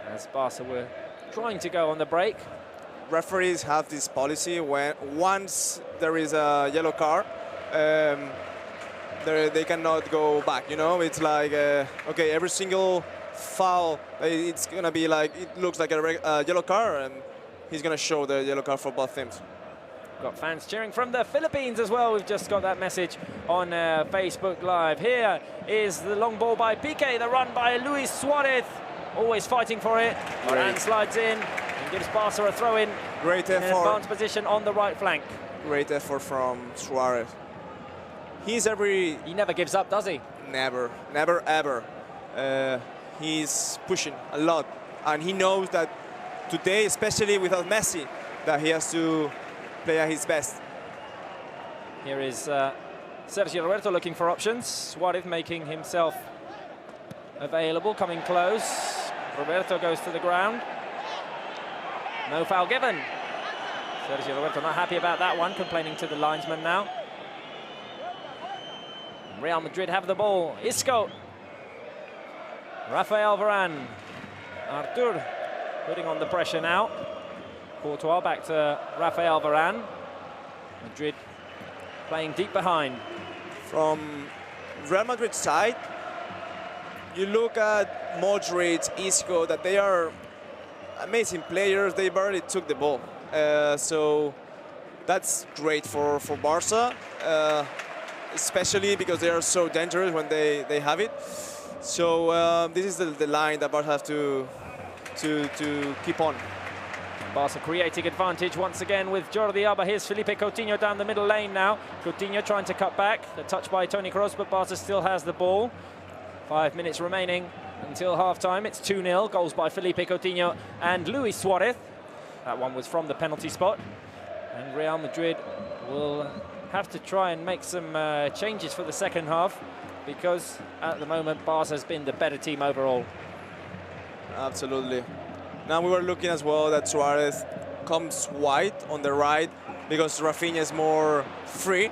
as Barca were trying to go on the break. Referees have this policy when once there is a yellow card, they cannot go back, you know. It's like, okay, every single foul, it's going to be like, it looks like a yellow card, and he's going to show the yellow card for both teams. Got fans cheering from the Philippines as well. We've just got that message on Facebook Live. Here is the long ball by Piqué, the run by Luis Suarez, always fighting for it. Varane slides in and gives Barca a throw-in. Great effort. In an advanced position on the right flank. Great effort from Suarez. He never gives up, does he? Never, never, ever. He's pushing a lot, and he knows that today, especially without Messi, that he has to play at his best. Here is Sergio Roberto looking for options. Suarez making himself available, coming close. Roberto goes to the ground. No foul given. Sergio Roberto not happy about that one, complaining to the linesman now. Real Madrid have the ball. Isco. Rafael Varane. Artur putting on the pressure now. Courtois back to Rafael Varane. Madrid playing deep behind. From Real Madrid's side, you look at Madrid, Isco, that they are amazing players. They barely took the ball. So that's great for Barca, especially because they are so dangerous when they have it. So this is the line that Barca have to keep on. Barca creating advantage once again with Jordi Alba. Here's Felipe Coutinho down the middle lane now. Coutinho trying to cut back. The touch by Toni Kroos, but Barca still has the ball. 5 minutes remaining until half-time. It's 2-0. Goals by Felipe Coutinho and Luis Suarez. That one was from the penalty spot. And Real Madrid will have to try and make some changes for the second half, because at the moment Barca has been the better team overall. Absolutely. Now we were looking as well that Suarez comes wide on the right because Rafinha is more free.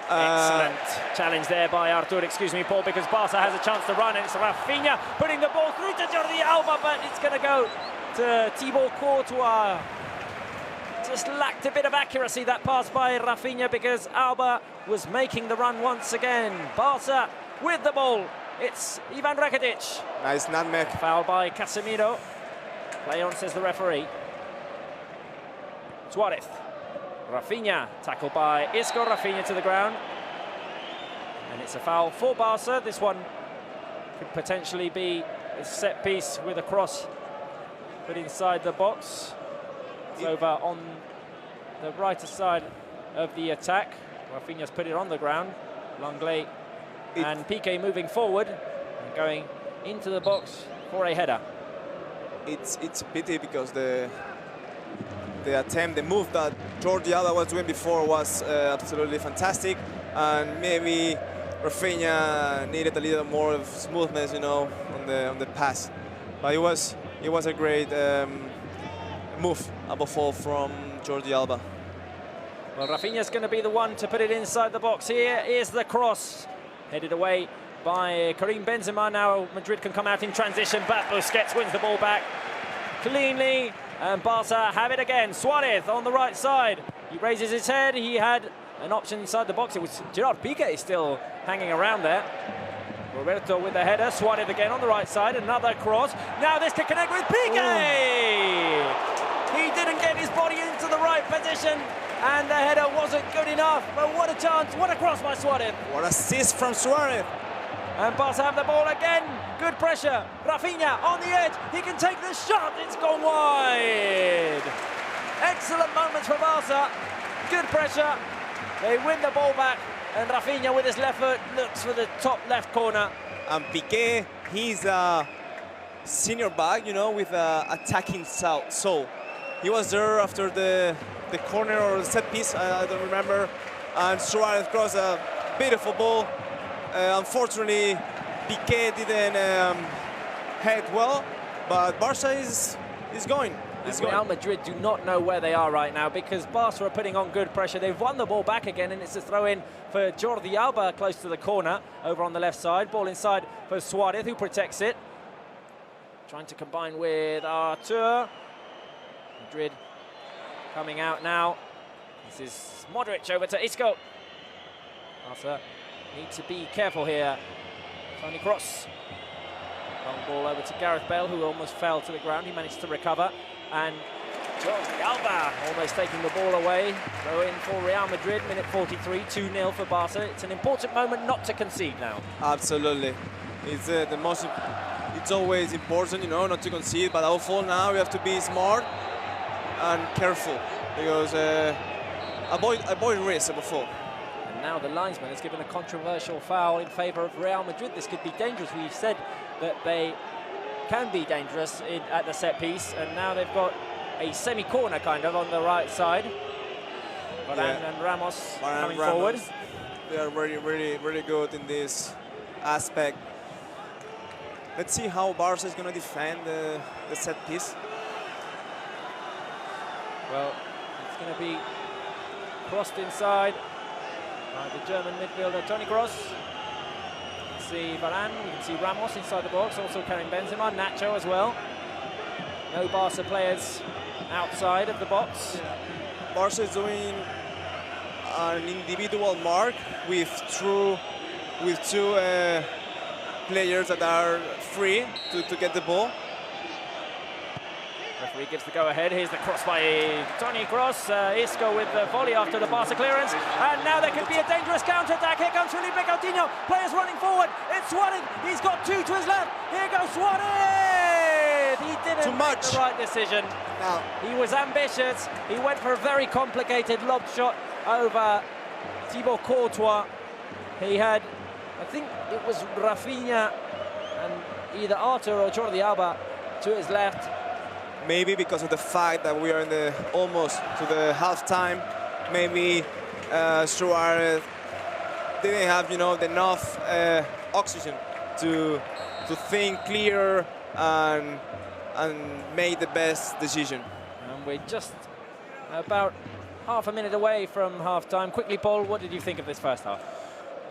Excellent challenge there by Artur, excuse me, Paul, because Barca has a chance to run, and it's Rafinha putting the ball through to Jordi Alba, but it's going to go to Thibaut Courtois. Just lacked a bit of accuracy, that pass by Rafinha, because Alba was making the run once again. Barca with the ball. It's Ivan Rakitic. Nice nutmeg. Foul by Casemiro. Play on, says the referee. Suarez. Rafinha, tackled by Isco. Rafinha to the ground. And it's a foul for Barca. This one could potentially be a set piece with a cross put inside the box. It's over on the right side of the attack. Rafinha's put it on the ground. Langley and Piqué moving forward and going into the box for a header. It's a pity because the attempt, the move that Jordi Alba was doing before was absolutely fantastic, and maybe Rafinha needed a little more of smoothness, you know, on the pass. But it was a great move above all from Jordi Alba. Well, Rafinha's going to be the one to put it inside the box. Here is the cross, headed away by Karim Benzema. Now Madrid can come out in transition, but Busquets wins the ball back cleanly, and Barca have it again. Suarez on the right side. He raises his head. He had an option inside the box. It was Gerard Piqué still hanging around there. Roberto with the header, Suarez again on the right side, another cross. Now this to connect with Piqué! He didn't get his body into the right position, and the header wasn't good enough. But what a chance, what a cross by Suarez. What assist from Suarez. And Barca have the ball again. Good pressure. Rafinha on the edge. He can take the shot. It's gone wide. Excellent moments for Barca. Good pressure. They win the ball back. And Rafinha with his left foot looks for the top left corner. And Piqué, he's a senior back, you know, with attacking soul. He was there after the corner or the set piece, I don't remember. And Suarez crossed a beautiful ball. Unfortunately, Piqué didn't head well, but Barca is going. Real Madrid do not know where they are right now because Barca are putting on good pressure. They've won the ball back again, and it's a throw-in for Jordi Alba close to the corner over on the left side. Ball inside for Suarez, who protects it. Trying to combine with Artur. Madrid coming out now. This is Modric over to Isco. Barca need to be careful here. Toni Kroos. Long ball over to Gareth Bale, who almost fell to the ground. He managed to recover. And Jordi Alba almost taking the ball away. Throw in for Real Madrid, minute 43, 2-0 for Barca. It's an important moment not to concede now. Absolutely. It's it's always important, you know, not to concede, but also now we have to be smart and careful because avoid risk before. And now the linesman has given a controversial foul in favour of Real Madrid. This could be dangerous. We've said that they can be dangerous at the set piece, and now they've got a semi-corner kind of on the right side. Varane and Ramos coming forward. They are really good in this aspect. Let's see how Barca is going to defend the set piece. Well, it's going to be crossed inside by the German midfielder Toni Kroos. See Varane, we can see Ramos inside the box, also carrying Benzema, Nacho as well. No Barca players outside of the box. Barca is doing an individual mark with two players that are free to get the ball. Referee gives the go-ahead. Here's the cross by Toni Kroos. Isco with the volley after the Barca clearance. And now there could be a dangerous counter-attack. Here comes Felipe Coutinho. Players running forward. It's Suarez. He's got two to his left. Here goes Suarez. He didn't make the right decision. No. He was ambitious. He went for a very complicated lob shot over Thibaut Courtois. He had, I think it was Rafinha and either Artur or Jordi Alba to his left. Maybe because of the fact that we are in the almost to the half-time, maybe Suarez didn't have, you know, enough oxygen to think clear and make the best decision. And we're just about half a minute away from half-time. Quickly, Paul, what did you think of this first half?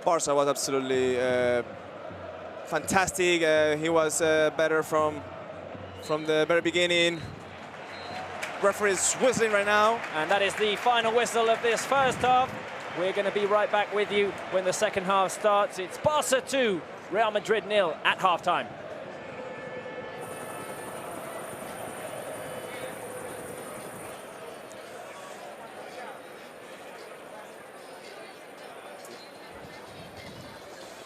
Barca was absolutely fantastic. He was better from the very beginning. Referee is whistling right now. And that is the final whistle of this first half. We're going to be right back with you when the second half starts. It's Barca 2, Real Madrid 0 at half-time.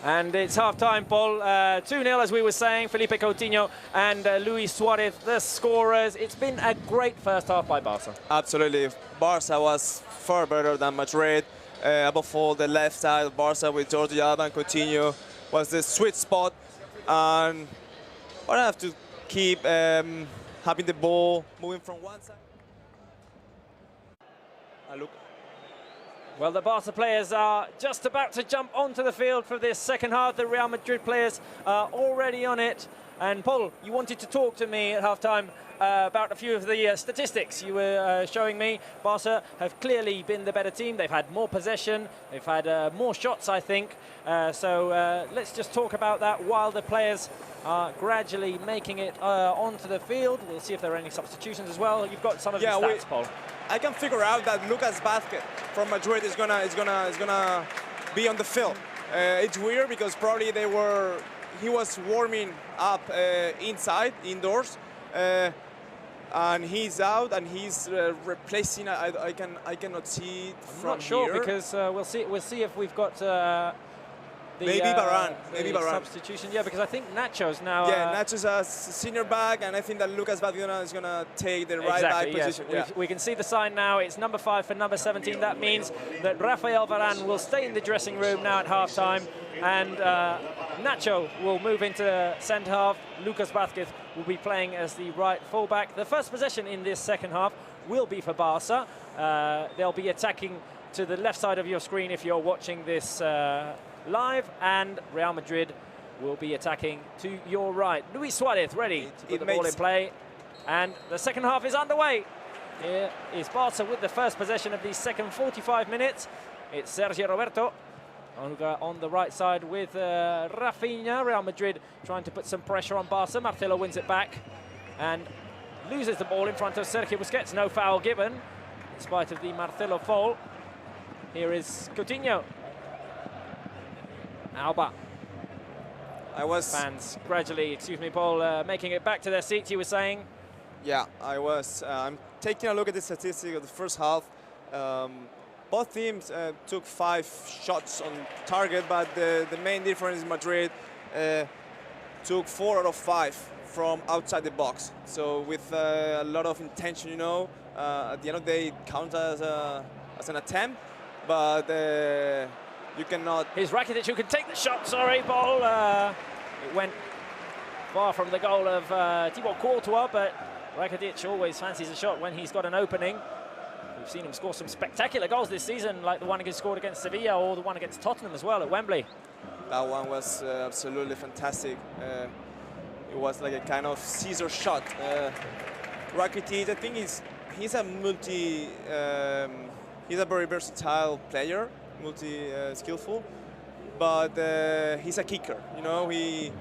And it's half-time, Paul. 2-0, as we were saying. Felipe Coutinho and Luis Suarez, the scorers. It's been a great first half by Barca. Absolutely. Barca was far better than Madrid. Above all, the left side of Barca with Jordi Alba and Coutinho was the sweet spot. And I have to keep having the ball moving from one side. Look. Well, the Barca players are just about to jump onto the field for this second half. The Real Madrid players are already on it. And Paul, you wanted to talk to me at half-time about a few of the statistics you were showing me. Barca have clearly been the better team. They've had more possession. They've had more shots, I think. So let's just talk about that while the players are gradually making it onto the field. We'll see if there are any substitutions as well. You've got some of the stats, Paul. I can figure out that Lucas Vázquez from Madrid is gonna be on the field. It's weird because probably he was warming up indoors, and he's out and he's replacing. I cannot see it from I'm not sure here. because we'll see if we've got maybe Varane, maybe Varane substitution. Yeah, because I think Nacho's now. Yeah, Nacho's a senior back, and I think that Lucas Vazquez is gonna take the right back position. Yes. We can see the sign now. It's number 5 for number 17. That means that Rafael Varane will stay in the dressing room now at half-time, and Nacho will move into centre half. Lucas Vazquez will be playing as the right fullback. The first possession in this second half will be for Barca. They'll be attacking to the left side of your screen if you're watching this live, and Real Madrid will be attacking to your right. Luis Suarez ready to put the ball in play, and the second half is underway. Here is Barca with the first possession of the second 45 minutes. It's Sergio Roberto on the right side with Rafinha. Real Madrid trying to put some pressure on Barca. Marcelo wins it back and loses the ball in front of Sergio Busquets. No foul given in spite of the Marcelo foul. Here is Coutinho. Alba. Fans gradually, excuse me, Paul, making it back to their seats, you were saying? Yeah, I'm taking a look at the statistics of the first half. Both teams took 5 shots on target, but the main difference is Madrid took 4 out of 5 from outside the box. So with a lot of intention, you know, at the end of the day, it counts as an attempt, but you cannot. Here's Rakitic who can take the shot. Sorry, Paul. It went far from the goal of Thibaut Courtois, but Rakitic always fancies a shot when he's got an opening. We've seen him score some spectacular goals this season, like the one he scored against Sevilla or the one against Tottenham as well at Wembley. That one was absolutely fantastic. It was like a kind of Caesar shot. Rakitic, I think he's a he's a very versatile player, multi-skillful, but he's a kicker. You know, he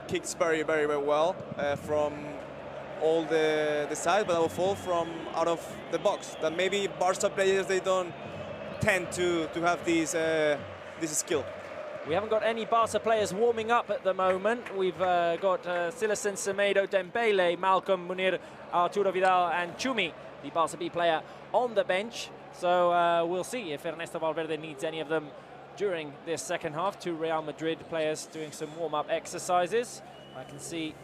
kicks very, very, very well from all the sides, but also from out of the box. That maybe Barca players, they don't tend to have this skill. We haven't got any Barca players warming up at the moment. We've got Silesen, Semedo, Dembele, Malcolm, Munir, Arturo Vidal and Chumi, the Barca B player, on the bench. So we'll see if Ernesto Valverde needs any of them during this second half. 2 Real Madrid players doing some warm-up exercises. I can see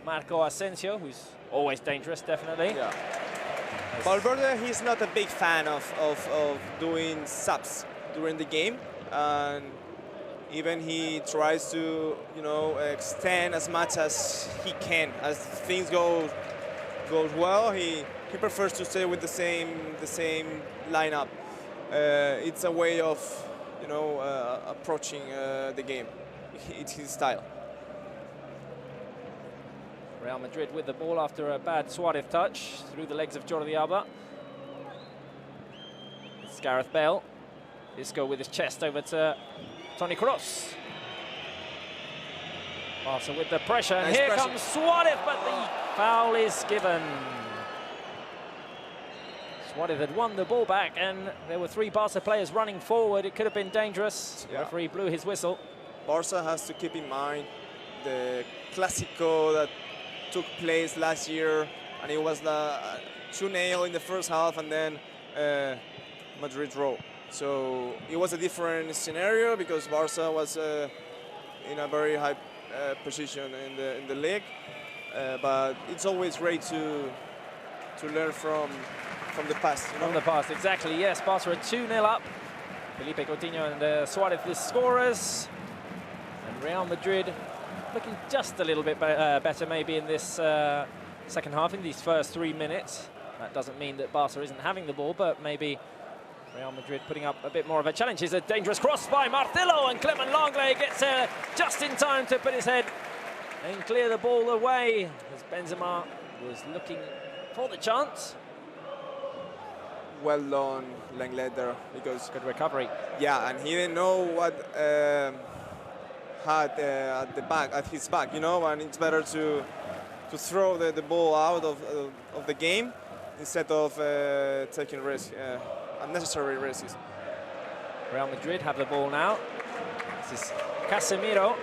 Marco Asensio, who's always dangerous, definitely. Yeah. Valverde, he's not a big fan of doing subs during the game, and even he tries to, you know, extend as much as he can. As things goes well, he prefers to stay with the same lineup. It's a way of, you know, approaching the game. It's his style. Real Madrid with the ball after a bad Suarez touch through the legs of Jordi Alba. It's Gareth Bale. Isco with his chest over to Toni Kroos. Barca with the pressure, and here comes Suarez, but the foul is given. Suarez had won the ball back, and there were 3 Barca players running forward. It could have been dangerous. Yeah. The referee blew his whistle. Barca has to keep in mind the Clásico that took place last year, and it was 2-0 in the first half, and then Madrid draw. So it was a different scenario because Barca was in a very high position in the league. But it's always great to learn from the past. You know? From the past, exactly. Yes, Barca are 2-0 up. Felipe Coutinho and Suarez the scorers, and Real Madrid looking just a little bit better maybe in this second half, in these first 3 minutes. That doesn't mean that Barca isn't having the ball, but maybe Real Madrid putting up a bit more of a challenge. Here's a dangerous cross by Marcelo, and Clement Langley gets just in time to put his head and clear the ball away as Benzema was looking for the chance. Well done, Langley there, because good recovery. Yeah, and he didn't know what had at his back, you know, and it's better to throw the ball out of the game instead of taking risk, unnecessary risks. Real Madrid have the ball now. This is Casemiro,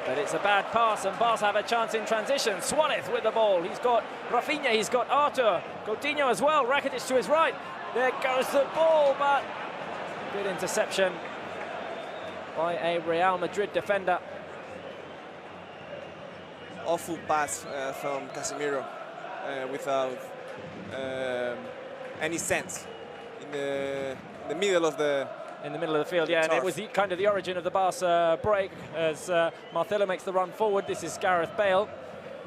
but it's a bad pass, and Barca have a chance in transition. Suarez with the ball. He's got Rafinha, he's got Artur, Coutinho as well. Rakitic to his right. There goes the ball, but good interception by a Real Madrid defender. Awful pass from Casemiro without any sense in the middle of the field, yeah, and it was kind of the origin of the Barca break as Marcelo makes the run forward. This is Gareth Bale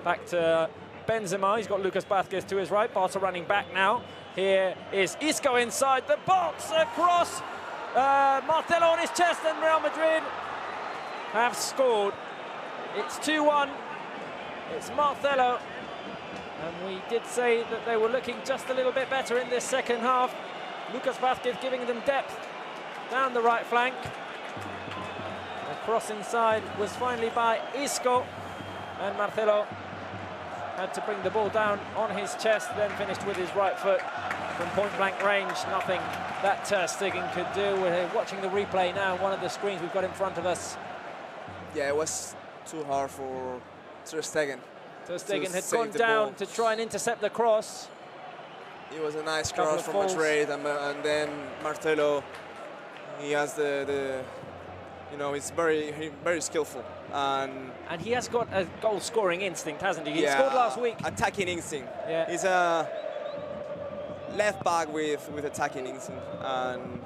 back to Benzema. He's got Lucas Vázquez to his right. Barca running back now. Here is Isco inside the box, across Marcelo on his chest, and Real Madrid have scored. It's 2-1. It's Marcelo, and we did say that they were looking just a little bit better in this second half. Lucas Vázquez giving them depth down the right flank. The cross inside was finally by Isco, and Marcelo had to bring the ball down on his chest, then finished with his right foot from point-blank range. Nothing that Ter Stegen could do. We're watching the replay now, one of the screens we've got in front of us. Yeah, it was too hard for Ter Stegen. Ter Stegen had gone down to try and intercept the cross. It was a nice cross from Madrid, and then Marcelo, he has you know, he's very skillful, and he has got a goal-scoring instinct, hasn't he? He scored last week. Attacking instinct. Yeah. He's a left back with attacking instinct, and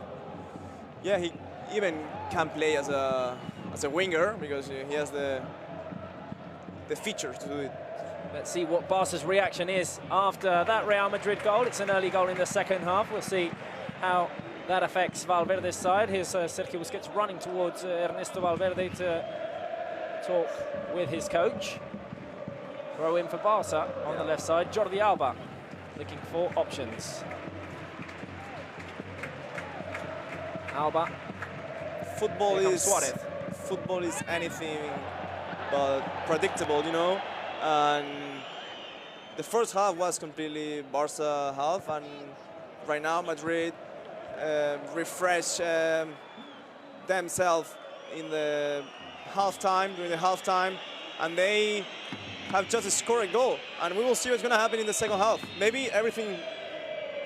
yeah, he even can play as a winger because he has the features to do it. Let's see what Barca's reaction is after that Real Madrid goal. It's an early goal in the second half. We'll see how that affects Valverde's side. Here's Sergio Busquets running towards Ernesto Valverde to talk with his coach. Throw in for Barca on the left side. Jordi Alba looking for options. Alba. Football is anything but predictable, you know. And the first half was completely Barca half, and right now Madrid refresh themselves in the during the halftime, and they have just scored a goal, and we will see what's going to happen in the second half. Maybe everything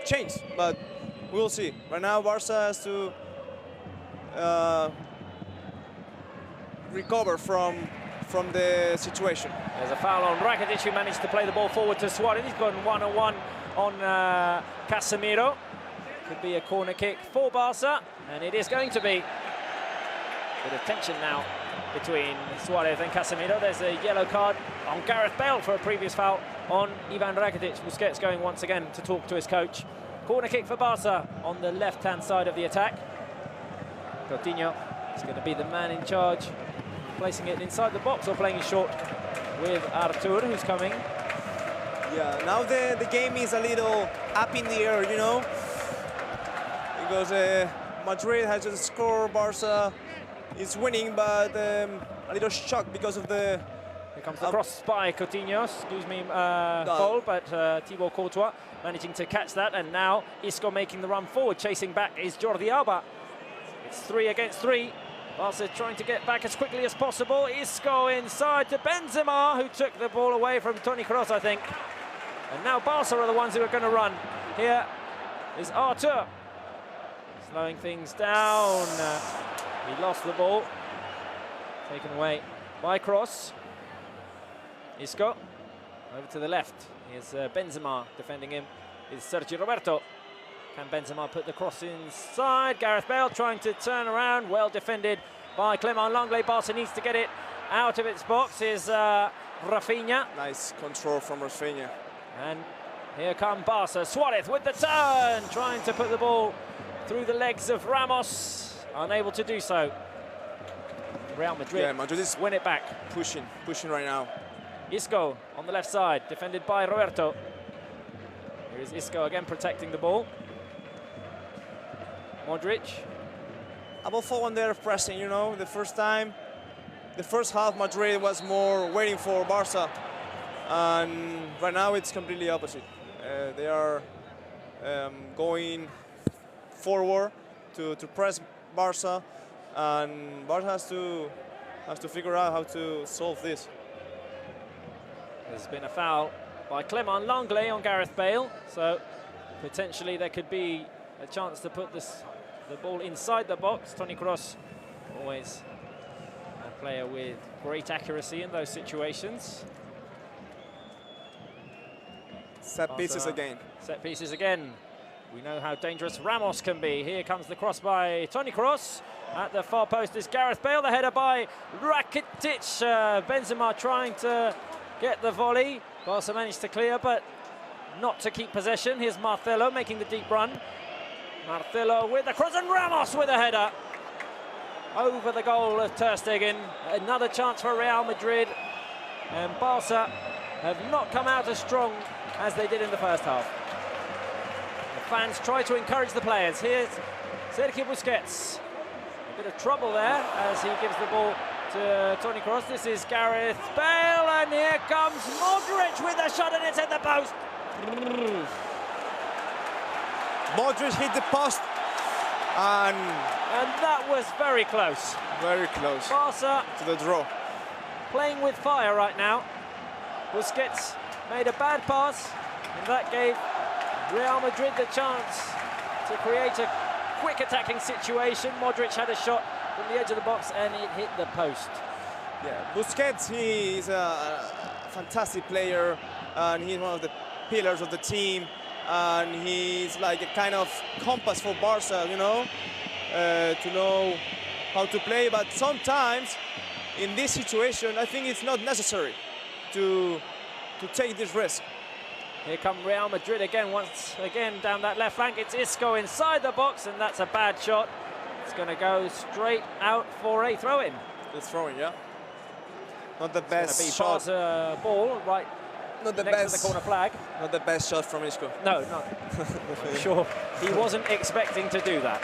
changed, but we will see. Right now Barca has to recover from the situation. There's a foul on Rakitic, who managed to play the ball forward to Suarez. He's gone one-on-one on Casemiro. Could be a corner kick for Barca, and it is going to be. Bit of tension now between Suarez and Casemiro. There's a yellow card on Gareth Bale for a previous foul on Ivan Rakitic. Busquets going once again to talk to his coach. Corner kick for Barca on the left-hand side of the attack. Coutinho is going to be the man in charge, placing it inside the box or playing it short with Artur, who's coming. Yeah, now the game is a little up in the air, you know, because Madrid has just scored, Barca is winning, but a little shocked because of the... Here comes the cross by Coutinho, goal, but Thibaut Courtois managing to catch that, and now Isco making the run forward. Chasing back is Jordi Alba. It's 3 against 3. Barca trying to get back as quickly as possible. Isco inside to Benzema, who took the ball away from Toni Kroos, I think. And now Barca are the ones who are going to run. Here is Artur, slowing things down. He lost the ball. Taken away by Kroos. Isco over to the left. Here's Benzema defending him. Is Sergio Roberto. Can Benzema put the cross inside? Gareth Bale trying to turn around. Well defended by Clement Lenglet. Barca needs to get it out of its box. Is Rafinha. Nice control from Rafinha. And here come Barca. Suarez with the turn, trying to put the ball through the legs of Ramos. Unable to do so. Real Madrid, win it back. Pushing right now. Isco on the left side, defended by Roberto. Here is Isco again protecting the ball. Modric. Above all when they're pressing, you know, the first half Madrid was more waiting for Barca, and right now it's completely opposite. They are going forward to press Barca, and Barca has to figure out how to solve this. There's been a foul by Clément Lenglet on Gareth Bale, so potentially there could be a chance to put the ball inside the box. Toni Kroos, always a player with great accuracy in those situations. Set pieces again. Set pieces again. We know how dangerous Ramos can be. Here comes the cross by Toni Kroos. At the far post is Gareth Bale. The header by Rakitic. Benzema trying to get the volley. Barca managed to clear, but not to keep possession. Here's Marcelo making the deep run. Marcelo with the cross, and Ramos with a header over the goal of Ter Stegen. Another chance for Real Madrid, and Barca have not come out as strong as they did in the first half. The fans try to encourage the players. Here's Sergio Busquets. A bit of trouble there as he gives the ball to Toni Kroos. This is Gareth Bale, and here comes Modric with a shot, and it's at the post. Modric hit the post, and that was very close. Very close. Barca to the draw. Playing with fire right now. Busquets made a bad pass, and that gave Real Madrid the chance to create a quick attacking situation. Modric had a shot from the edge of the box, and it hit the post. Yeah, Busquets, he is a fantastic player, and he's one of the pillars of the team, and he's like a kind of compass for Barca, you know, to know how to play. But sometimes in this situation, I think it's not necessary to take this risk. Here come Real Madrid again, once again down that left flank. It's Isco inside the box, and that's a bad shot. It's going to go straight out for a throw-in. It's throwing, yeah. Not the best shot. Barca ball right not the next best, to the corner flag. Not the best shot from Isco. No, not. I'm sure he wasn't expecting to do that.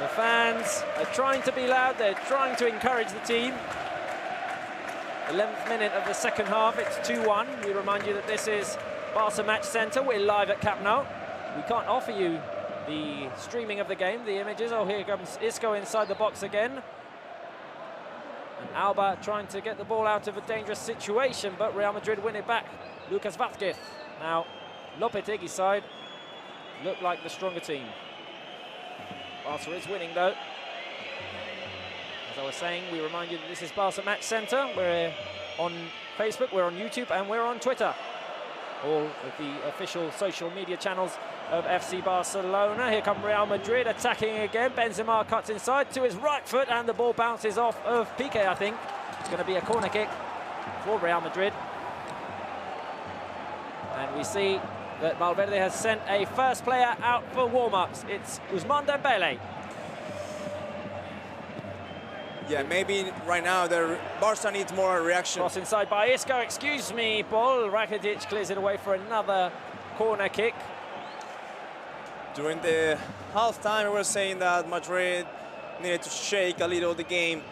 The fans are trying to be loud. They're trying to encourage the team. 11th minute of the second half, it's 2-1. We remind you that this is Barca Match Centre. We're live at Camp Nou. We can't offer you the streaming of the game, the images. Oh, here comes Isco inside the box again. And Alba trying to get the ball out of a dangerous situation, but Real Madrid win it back. Lucas Vázquez. Now, Lopetegui's side look like the stronger team. Barca is winning, though. As I was saying, we remind you that this is Barca Match Centre. We're on Facebook, we're on YouTube, and we're on Twitter. All of the official social media channels of FC Barcelona. Here come Real Madrid attacking again. Benzema cuts inside to his right foot, and the ball bounces off of Piqué, I think. It's going to be a corner kick for Real Madrid. And we see that Valverde has sent a first player out for warm-ups. It's Ousmane Dembélé. Yeah, maybe right now Barca needs more reaction. Cross inside by Isco, excuse me, ball. Rakitic clears it away for another corner kick. During the half-time, we were saying that Madrid needed to shake a little the game,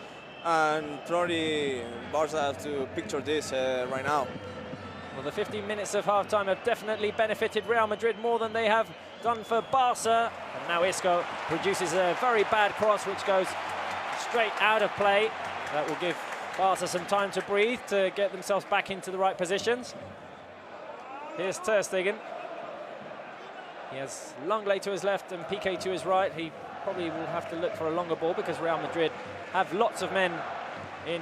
and probably Barca have to picture this right now. Well, the 15 minutes of half-time have definitely benefited Real Madrid more than they have done for Barca. And now Isco produces a very bad cross, which goes straight out of play. That will give Barca some time to breathe, to get themselves back into the right positions. Here's Ter Stegen. He has Lenglet to his left and Piqué to his right. He probably will have to look for a longer ball because Real Madrid have lots of men in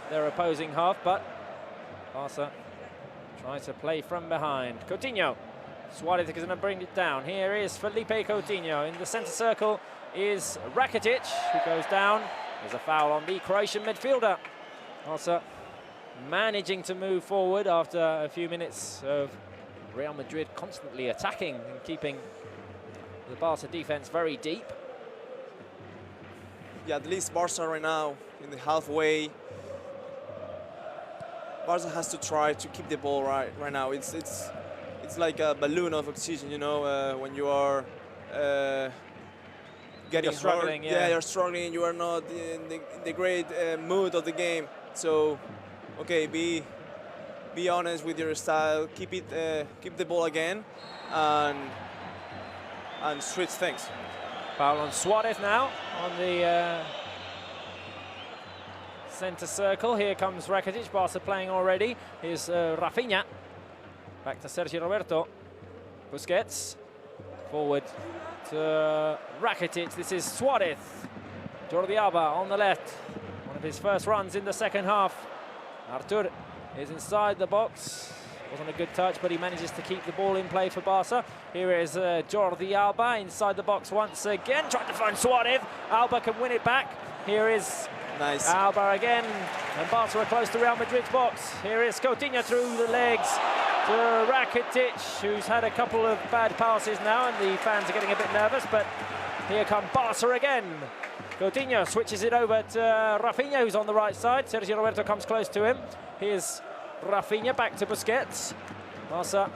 their opposing half, but Barca tries to play from behind. Coutinho. Suarez is going to bring it down. Here is Felipe Coutinho. In the centre circle is Rakitic, who goes down. There's a foul on the Croatian midfielder. Barca managing to move forward after a few minutes of Real Madrid constantly attacking and keeping the Barca defense very deep. Yeah, at least Barca right now in the halfway. Barca has to try to keep the ball right now. It's like a balloon of oxygen, you know, when you are getting struggling. Yeah, you're struggling. You are not in the great mood of the game. So, okay, be honest with your style. Keep the ball again, and switch things. Foul on Suarez now on the centre circle. Here comes Rakitic. Barca playing already. Here's Rafinha. Back to Sergio Roberto. Busquets. Forward to Rakitic. This is Suarez. Jordi Alba on the left. One of his first runs in the second half. Artur is inside the box. Wasn't a good touch, but he manages to keep the ball in play for Barca. Here is Jordi Alba inside the box once again, trying to find Suarez. Alba can win it back. Here is nice. Alba again, and Barca are close to Real Madrid's box. Here is Coutinho through the legs to Rakitic, who's had a couple of bad passes now, and the fans are getting a bit nervous, but here come Barca again. Coutinho switches it over to Rafinha, who's on the right side. Sergio Roberto comes close to him. Here's Rafinha back to Busquets. Barca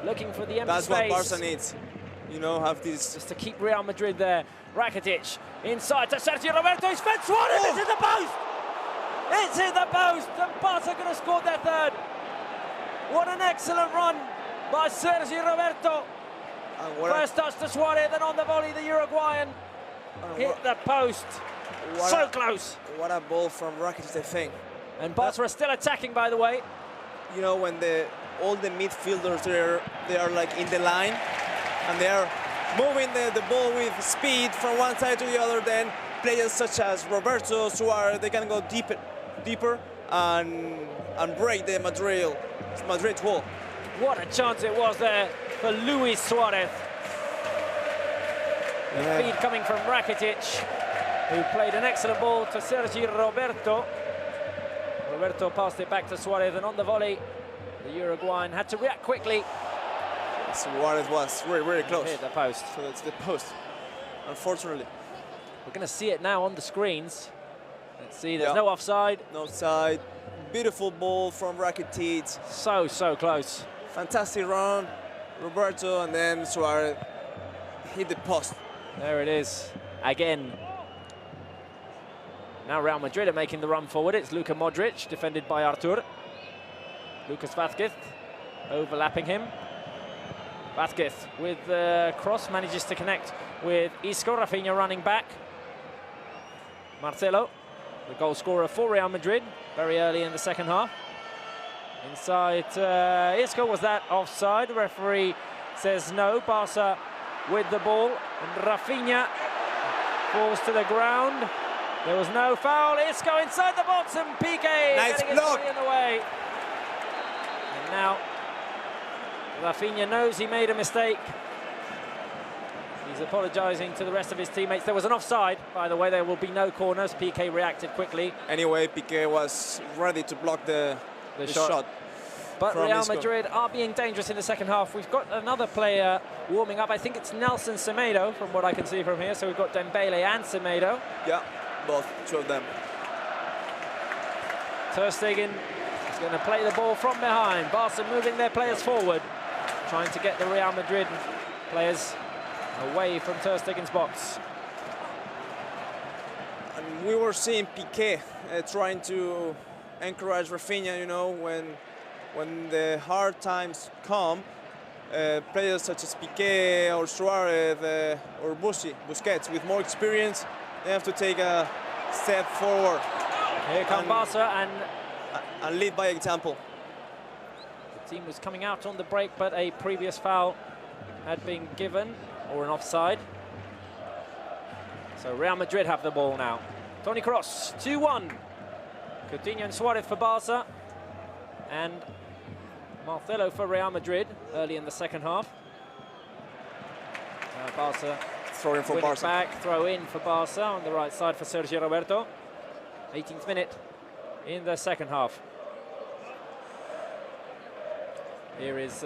looking for the empty That's space. what Barca needs. You know, have this... Just to keep Real Madrid there. Rakitic inside to Sergio Roberto. He's fed Suarez. It's in the post. It's in the post. And Barca going to score their third. What an excellent run by Sergio Roberto. First touch to Suarez, then on the volley, the Uruguayan hit the post. So close. What a ball from Rakitic, I think. And Barca are still attacking, by the way. You know, when all the midfielders they are like in the line, and they are moving the ball with speed from one side to the other. Then players such as Roberto, Suarez, they can go deeper, and break the Madrid wall. What a chance it was there for Luis Suarez. The feed coming from Rakitic, who played an excellent ball to Sergio Roberto. Roberto passed it back to Suarez, and on the volley, the Uruguayan had to react quickly. Suarez was really close. Hit the post. So that's the post, unfortunately. We're going to see it now on the screens. Let's see, there's no offside. No offside. Beautiful ball from Rakitic. So close. Fantastic run, Roberto, and then Suarez hit the post. There it is, again. Now Real Madrid are making the run forward. It's Luka Modric, defended by Artur. Lucas Vázquez overlapping him. Vázquez with the cross, manages to connect with Isco. Rafinha running back. Marcelo, the goal scorer for Real Madrid, very early in the second half. Inside Isco, was that offside? The referee says no. Barca with the ball, and Rafinha falls to the ground. There was no foul. Isco inside the box, and Piqué nice getting block. his body in the way. And now Rafinha knows he made a mistake. He's apologising to the rest of his teammates. There was an offside, by the way. There will be no corners. Piqué reacted quickly. Anyway, Piqué was ready to block the shot. But Real Madrid are being dangerous in the second half. We've got another player warming up. I think it's Nelson Semedo, from what I can see from here. So we've got Dembele and Semedo. Yeah, both, two of them. Ter Stegen is going to play the ball from behind. Barca moving their players forward, trying to get the Real Madrid players away from Ter Stegen's box. And we were seeing Piqué trying to encourage Rafinha, you know, when the hard times come, players such as Piqué or Suarez or Busquets with more experience, they have to take a step forward. Here come Barca and lead by example. The team was coming out on the break, but a previous foul had been given, or an offside. So Real Madrid have the ball now. Toni Kroos, 2-1. Coutinho and Suarez for Barca, and Marcelo for Real Madrid early in the second half. Barca throw in for Barca. Back, throw in for Barca on the right side for Sergio Roberto. 18th minute in the second half. Here is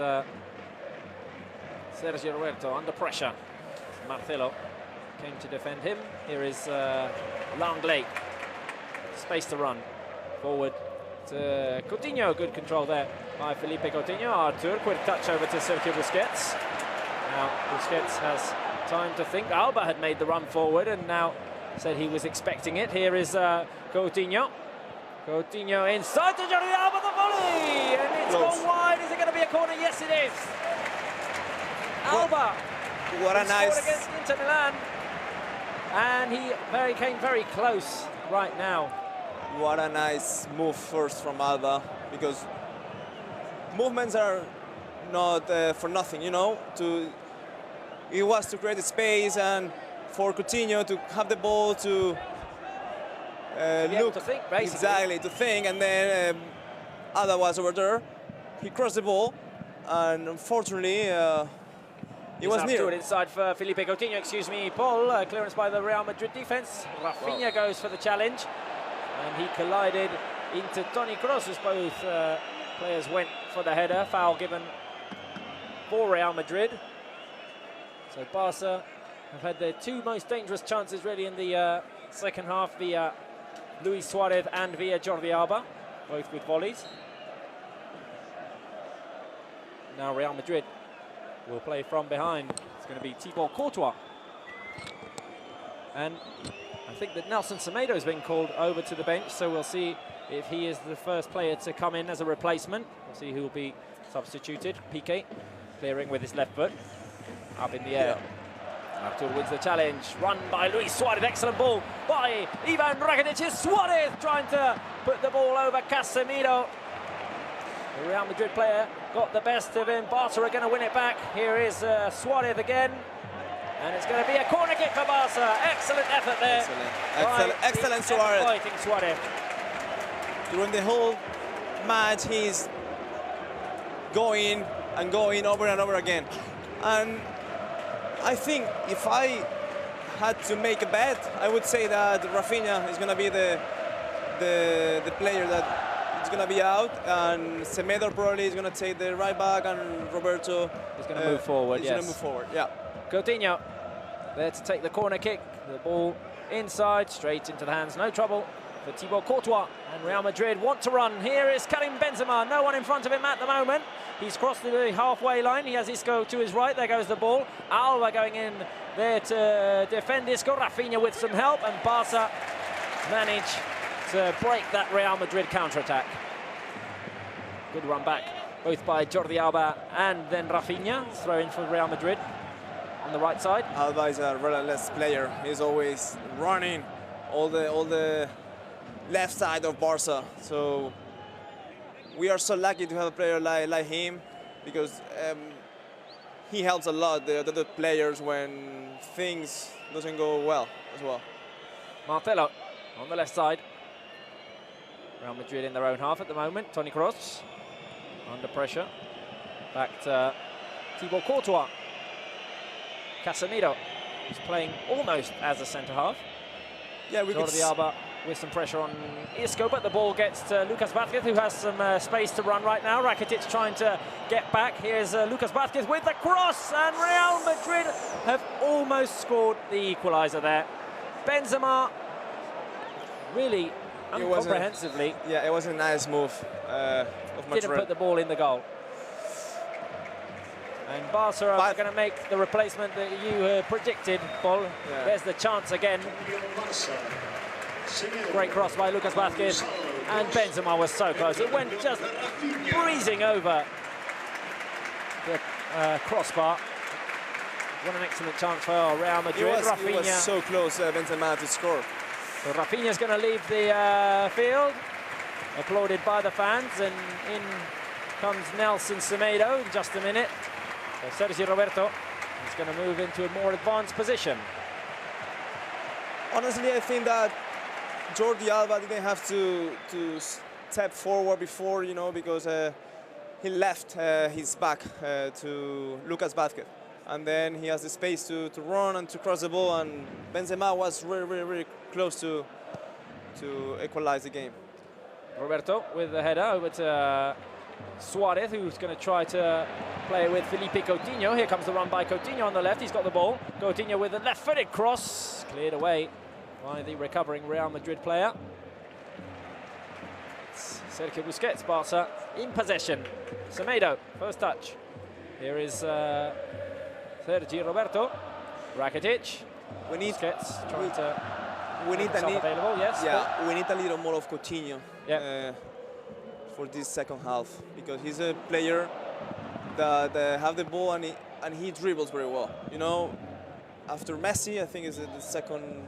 Sergio Roberto under pressure. Marcelo came to defend him. Here is Langley. Space to run. Forward to Coutinho. Good control there by Felipe Coutinho. Artur, quick touch over to Sergio Busquets. Now Busquets has time to think. Alba had made the run forward and now said he was expecting it. Here is Coutinho. Coutinho inside to Jordi Alba, the volley! And it's gone wide. Is it going to be a corner? Yes, it is. Alba. What a nice... against Inter Milan. and he came very close right now. What a nice move first from Alba, because movements are not for nothing, you know. It was to create a space and for Coutinho to have the ball to look to think, basically. Exactly, to think, and then Alba was over there. He crossed the ball, and unfortunately, he was near. It inside for Felipe Coutinho, excuse me, Paul. Clearance by the Real Madrid defense. Rafinha goes for the challenge, and he collided into Toni Kroos as both players went for the header. Foul given for Real Madrid. So Barca have had their two most dangerous chances really in the second half via Luis Suarez and via Jordi Alba, both with volleys. Now Real Madrid will play from behind. It's going to be Thibaut Courtois. And I think that Nelson Semedo has been called over to the bench, so we'll see if he is the first player to come in as a replacement. We'll see who will be substituted. Piqué clearing with his left foot. Up in the air. Artur wins the challenge. Run by Luis Suarez. Excellent ball by Ivan Rakitic. Suarez trying to put the ball over Casemiro. The Real Madrid player got the best of him. Barca are going to win it back. Here is Suarez again. And it's going to be a corner kick for Barca. Excellent effort there. Excellent Suarez. Fighting Suarez. During the whole match, he's going and going over and over again. And I think if I had to make a bet, I would say that Rafinha is going to be the player that is going to be out, and Semedo probably is going to take the right back, and Roberto is going to move forward. He's going to move forward. Yeah. Coutinho there to take the corner kick. The ball inside, straight into the hands. No trouble for Thibaut Courtois, and Real Madrid want to run. Here is Karim Benzema. No one in front of him at the moment. He's crossed the halfway line. He has Isco to his right. There goes the ball. Alba going in there to defend Isco. Rafinha with some help, and Barca manage to break that Real Madrid counter-attack. Good run back, both by Jordi Alba and then Rafinha. Throw in for Real Madrid on the right side. Alba is a relentless player. He's always running all the left side of Barca. So we are so lucky to have a player like him, because he helps a lot the other players when things doesn't go well as well. Marcelo on the left side. Real Madrid in their own half at the moment. Toni Kroos under pressure. Back to Thibaut Courtois. Casemiro is playing almost as a centre half. Yeah, we Jordi Alba with some pressure on Isco, but the ball gets to Lucas Vázquez, who has some space to run right now. Rakitic trying to get back. Here's Lucas Vázquez with the cross, and Real Madrid have almost scored the equaliser there. Benzema really uncomprehensively. Yeah, it was a nice move of Madrid. Didn't put the ball in the goal. And Barca are going to make the replacement that you predicted, Paul. Yeah. There's the chance again. Great cross by Lucas Vázquez, and Benzema was so close. It went just breezing over the crossbar. What an excellent chance for Real Madrid. He was so close, Benzema, to score. So Rafinha's going to leave the field, applauded by the fans, and in comes Nelson Semedo in just a minute. So Sergi Roberto is going to move into a more advanced position. Honestly, I think that Jordi Alba didn't have to step forward before, you know, because he left his back to Lucas Vázquez. And then he has the space to run and to cross the ball, and Benzema was really close to equalize the game. Roberto with the header over to Suarez, who's going to try to play with Felipe Coutinho. Here comes the run by Coutinho on the left. He's got the ball. Coutinho with a left-footed cross, cleared away by the recovering Real Madrid player. It's Sergio Busquets, Barca in possession. Semedo, first touch. Here is Sergi Roberto. Rakitic. We need Busquets trying to. We need available, yes. Yeah, we need a little more of Coutinho for this second half, because he's a player that have the ball and he dribbles very well. You know, after Messi, I think is the second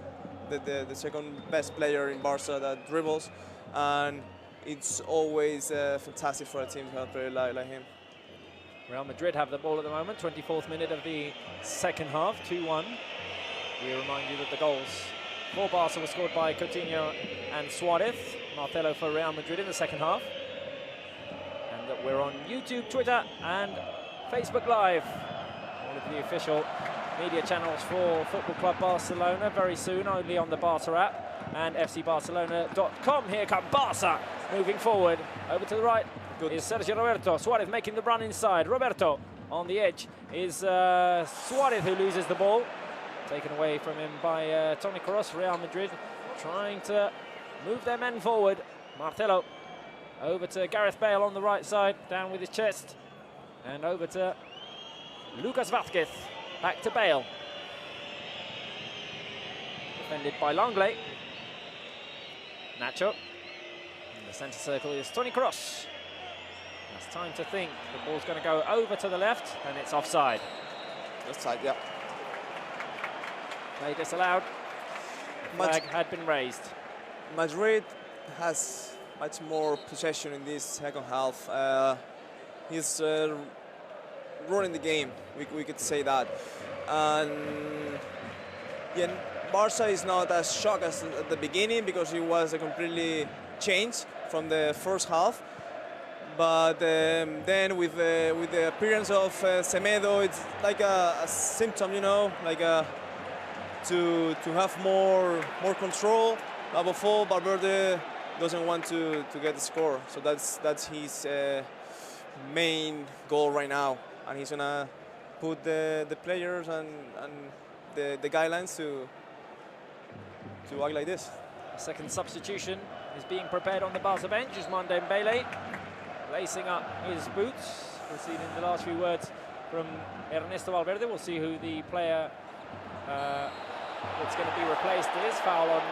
best player in Barca that dribbles, and it's always fantastic for a team to have a player like him. Real Madrid have the ball at the moment, 24th minute of the second half, 2-1. We remind you that the goals for Barca were scored by Coutinho and Suarez. Marcelo for Real Madrid in the second half. And that we're on YouTube, Twitter and Facebook Live. All of the official media channels for Football Club Barcelona very soon, only on the Barca app and fcbarcelona.com. Here come Barca moving forward. Over to the right is Sergio Roberto. Suarez making the run inside. Roberto on the edge is Suarez, who loses the ball. Taken away from him by Toni Kroos. Real Madrid trying to move their men forward. Marcelo over to Gareth Bale on the right side, down with his chest. And over to Lucas Vázquez. Back to Bale. Defended by Langley. Nacho. In the centre circle is Toni Kroos. It's time to think. The ball's going to go over to the left, and it's offside. Offside, yeah. Play disallowed. The flag had been raised. Madrid has much more possession in this second half. He's running the game, we could say that. And yeah, Barca is not as shocked as at the beginning because it was a completely change from the first half. But then with the appearance of Semedo, it's like a symptom, you know, like to have more control. Above all, Valverde doesn't want to get the score, so that's his main goal right now, and he's gonna put the players and the guidelines to act like this. A second substitution is being prepared on the Barca bench. Is Dembele lacing up his boots. Receiving the last few words from Ernesto Valverde. We'll see who the player that's going to be replaced is. Foul on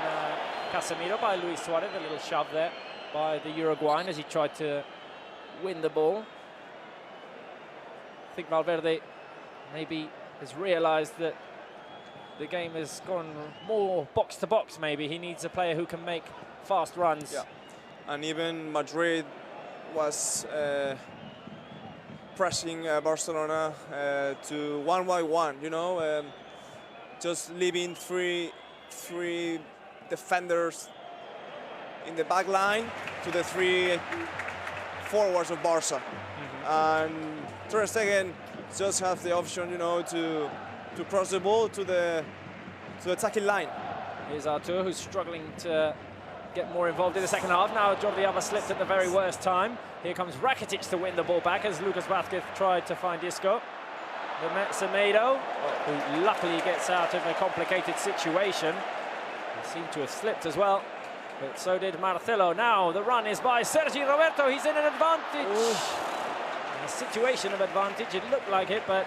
Casemiro by Luis Suarez. A little shove there by the Uruguayan as he tried to win the ball. I think Valverde maybe has realised that the game has gone more box to box. Maybe he needs a player who can make fast runs. Yeah, and even Madrid was pressing Barcelona to 1 by 1. You know, just leaving three defenders in the back line to the 3 forwards of Barca. And Ter Stegen just have the option, you know, to cross the ball to the attacking line. Here's Artur, who's struggling to get more involved in the second half. Now Jordi Alba slipped at the very worst time. Here comes Rakitic to win the ball back as Lucas Vázquez tried to find Isco. Semedo, who luckily gets out of a complicated situation. He seemed to have slipped as well, but so did Marcelo. Now the run is by Sergi Roberto. He's in an advantage. In a situation of advantage, it looked like it, but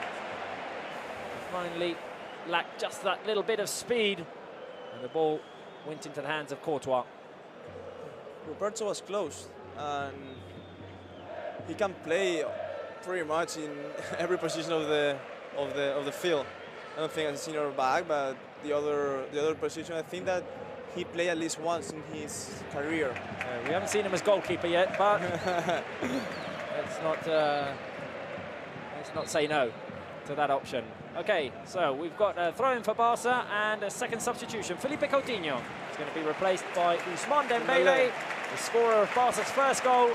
finally lacked just that little bit of speed. And the ball went into the hands of Courtois. Roberto was close, and he can play pretty much in every position of the field. I don't think as a senior back, but the other position, I think that he played at least once in his career. We haven't seen him as goalkeeper yet, but let's not say no to that option. Okay, so we've got a throw-in for Barca and a second substitution. Felipe Coutinho is going to be replaced by Ousmane Dembele, the scorer of Barca's first goal.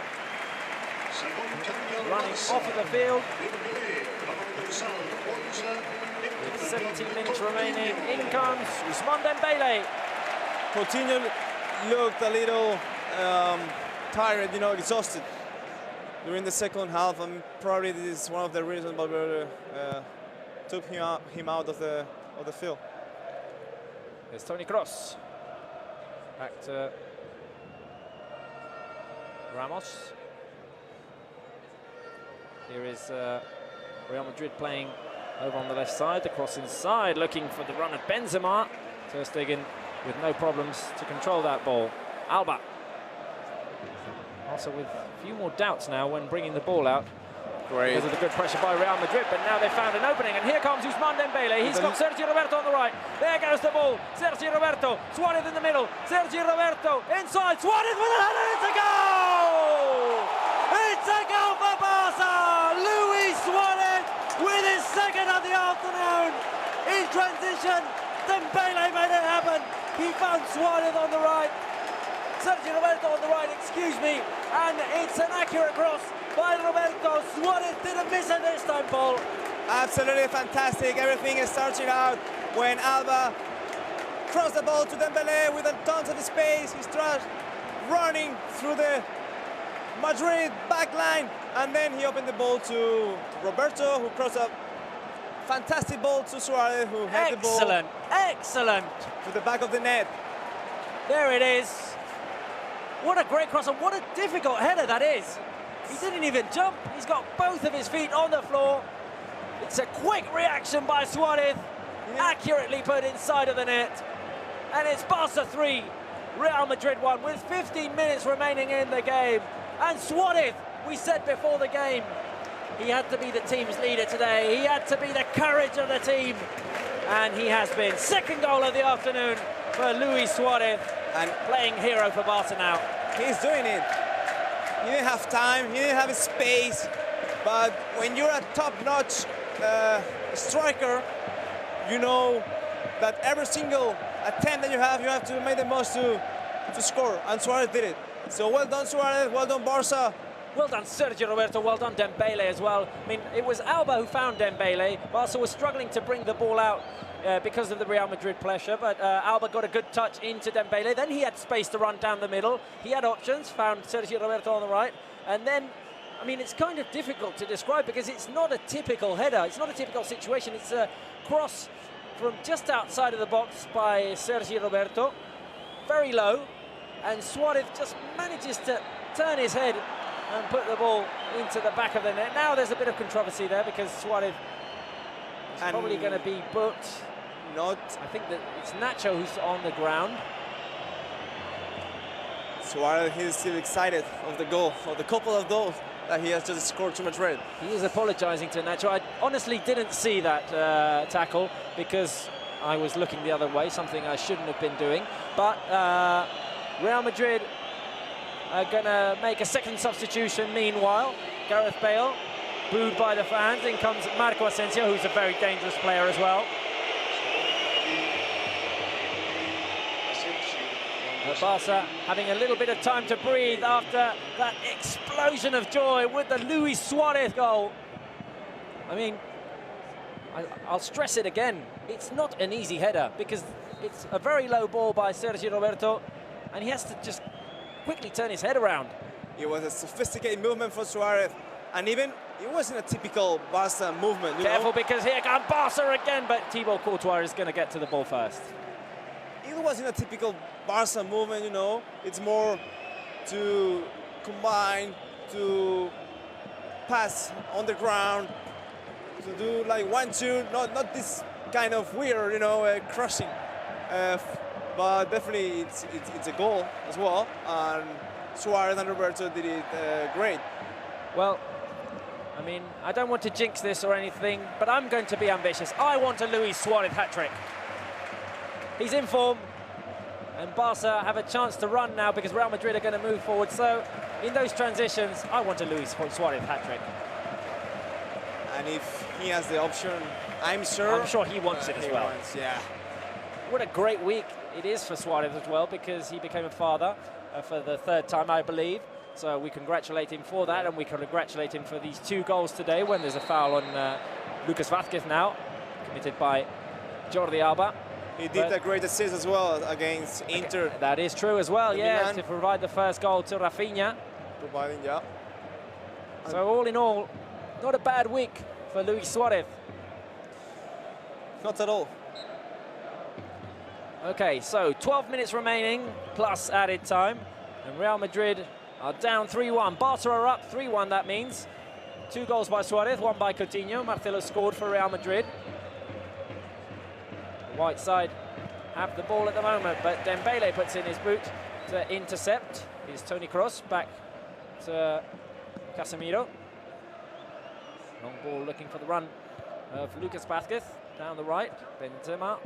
Running off of the field. With 17 minutes remaining, in comes Ousmane Dembele. Coutinho looked a little tired, you know, exhausted during the second half, and probably this is one of the reasons Valverde took him out of the field. There's Toni Kroos. Back to Ramos. Here is Real Madrid playing over on the left side. The cross inside, looking for the run of Benzema. Ter Stegen with no problems to control that ball. Alba. Also with a few more doubts now when bringing the ball out. Great. Because of the good pressure by Real Madrid, but now they've found an opening, and here comes Ousmane Dembele. He's got Sergio Roberto on the right. There goes the ball. Sergio Roberto, Suarez in the middle. Sergio Roberto inside. Suarez with a header. It's a goal! It's a goal for Barca! Luis Suarez with his second of the afternoon. In transition, Dembele made it happen. He found Suarez on the right. Sergio Roberto on the right, excuse me, and it's an accurate cross by Roberto. Suarez didn't miss it this time, Paul. Absolutely fantastic. Everything is starting out when Alba crossed the ball to Dembele with a tons of space. He starts running through the Madrid back line, and then he opened the ball to Roberto, who crossed a fantastic ball to Suarez, who had the ball excellent to the back of the net. There it is. What a great cross, and what a difficult header that is. He didn't even jump. He's got both of his feet on the floor. It's a quick reaction by Suarez, accurately put inside of the net. And it's Barca 3, Real Madrid 1, with 15 minutes remaining in the game. And Suarez, we said before the game, he had to be the team's leader today. He had to be the courage of the team. And he has been. Second goal of the afternoon for Luis Suarez, and playing hero for Barca now. He's doing it. He didn't have time, he didn't have space, but when you're a top-notch striker, you know that every single attempt that you have to make the most to score, and Suarez did it. So well done Suarez, well done Barca. Well done Sergio Roberto, well done Dembele as well. I mean, it was Alba who found Dembele. Barca was struggling to bring the ball out because of the Real Madrid pressure, but Alba got a good touch into Dembele. Then he had space to run down the middle. He had options, found Sergio Roberto on the right. And then, I mean, it's kind of difficult to describe because it's not a typical header. It's not a typical situation. It's a cross from just outside of the box by Sergio Roberto. Very low. And Suarez just manages to turn his head and put the ball into the back of the net. Now there's a bit of controversy there because Suarez is probably going to be booked. I think that it's Nacho who's on the ground. Suarez, he's still excited of the goal, of the couple of goals that he has just scored to Madrid. He is apologising to Nacho. I honestly didn't see that tackle because I was looking the other way, something I shouldn't have been doing. But Real Madrid are going to make a second substitution meanwhile. Gareth Bale, booed by the fans. In comes Marco Asensio, who's a very dangerous player as well. Barca having a little bit of time to breathe after that explosion of joy with the Luis Suarez goal. I mean, I'll stress it again. It's not an easy header because it's a very low ball by Sergio Roberto, and he has to just quickly turn his head around. It was a sophisticated movement for Suarez, and even it wasn't a typical Barca movement. Careful, because here comes Barca again, but Thibaut Courtois is going to get to the ball first. It wasn't a typical Barca movement, you know. It's more to combine, to pass on the ground, to do like 1-2, not this kind of weird, you know, crushing. But definitely it's a goal as well, and Suarez and Roberto did it great. Well, I mean, I don't want to jinx this or anything, but I'm going to be ambitious. I want a Luis Suarez hat-trick. He's in form, and Barca have a chance to run now because Real Madrid are going to move forward. So, in those transitions, I want a Luis Suarez hat-trick. And if he has the option, I'm sure he wants it as well. Yeah. What a great week it is for Suarez as well, because he became a father for the third time, I believe. So we congratulate him for that, and we congratulate him for these 2 goals today when there's a foul on Lucas Vázquez now, committed by Jordi Alba. He did a great assist as well against Inter. That is true as well, yeah, to provide the first goal to Rafinha. So all in all, not a bad week for Luis Suarez. Not at all. Okay, so 12 minutes remaining, plus added time. And Real Madrid are down 3-1. Barca are up 3-1, that means. 2 goals by Suarez, 1 by Coutinho. Marcelo scored for Real Madrid. The white side have the ball at the moment, but Dembele puts in his boot to intercept. Here's Toni Kroos back to Casemiro. Long ball looking for the run of Lucas Vázquez down the right. Benzema.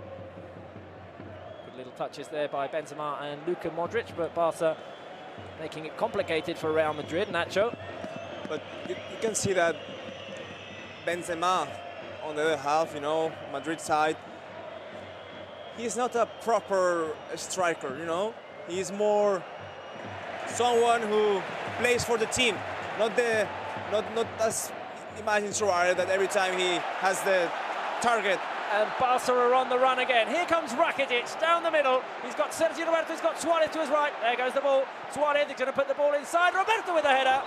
Good little touches there by Benzema and Luka Modric, but Barca making it complicated for Real Madrid. Nacho. But you can see that Benzema on the other half, you know, Madrid side, he's not a proper striker, you know. He's more someone who plays for the team, not as imagine Suarez that every time he has the target. And Barca are on the run again. Here comes Rakitic down the middle. He's got Sergio Roberto, he's got Suarez to his right. There goes the ball. Suarez is going to put the ball inside. Roberto with a header.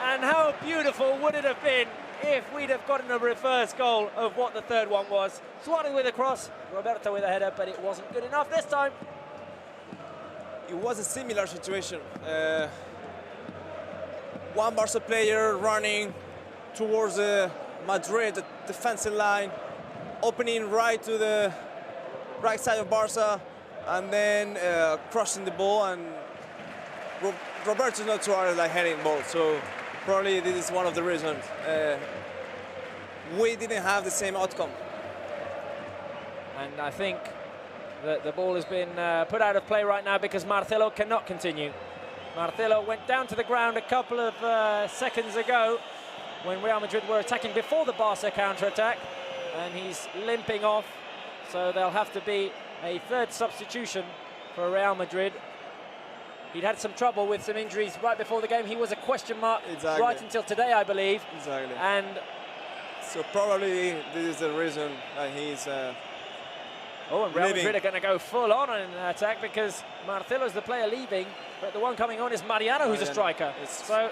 And how beautiful would it have been if we'd have gotten a reverse goal of what the third one was. Suarez with a cross, Roberto with a header, but it wasn't good enough this time. It was a similar situation. One Barca player running towards Madrid, the defensive line, opening right to the right side of Barca, and then crossing the ball, and Roberto's not Suarez like heading ball, so probably this is one of the reasons we didn't have the same outcome. And I think that the ball has been put out of play right now because Marcelo cannot continue. Marcelo went down to the ground a couple of seconds ago when Real Madrid were attacking before the Barca counter-attack, and he's limping off, so there'll have to be a third substitution for Real Madrid. He'd had some trouble with some injuries right before the game. He was a question mark right until today, I believe. Exactly. And so probably this is the reason that he's and Real Madrid are going to go full on in an attack because Marcelo's the player leaving, but the one coming on is Mariano, who's a striker. So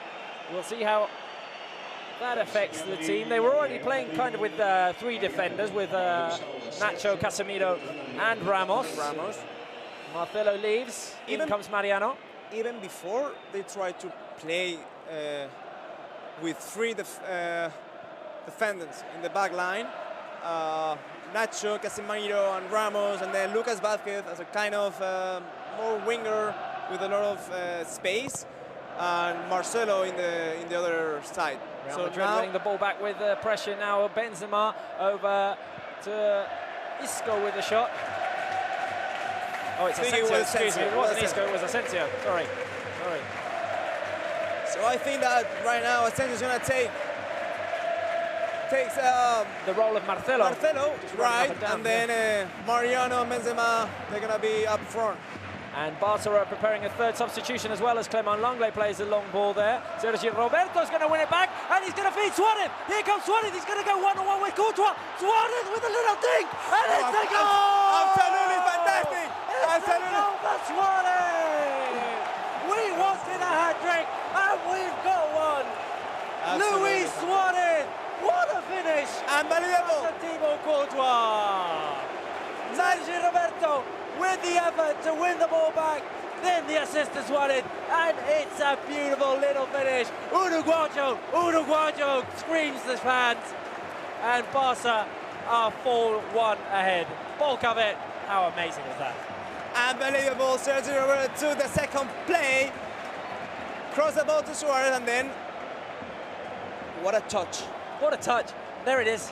we'll see how that affects the team. They were already playing kind of with three defenders, with Nacho, Casemiro, and Ramos. Marcelo leaves. In comes Mariano. Even before they tried to play with three defenders in the back line, Nacho, Casemiro, and Ramos, and then Lucas Vázquez as a kind of more winger with a lot of space, and Marcelo in the other side. Real Madrid winning the ball back with pressure now. Benzema over to Isco with the shot. Oh, it's Asensio, excuse me. It wasn't Isco, it was Asensio. Sorry. So I think that right now Asensio's going to takes the role of Marcelo. Right, and then Mariano and Benzema, they're going to be up front. And Barca are preparing a third substitution as well as Clement Langley plays the long ball there. Sergio Roberto's going to win it back, and he's going to feed Suarez. Here comes Suarez, he's going to go one-on-one with Courtois. Suarez with a little dink, and it's a goal! Absolutely fantastic! It's a goal for Suarez! We wanted a hat-trick, and we've got one! Luis Suarez! What a finish! Unbelievable! Thibaut Courtois! Sergio Roberto with the effort to win the ball back, then the assist to Suarez, and it's a beautiful little finish. Uruguayo screams the fans, and Barca are 4-1 ahead. Ball covered, how amazing is that? Unbelievable, Sergio Roberto to the second play, cross the ball to Suarez, and then what a touch. What a touch, there it is.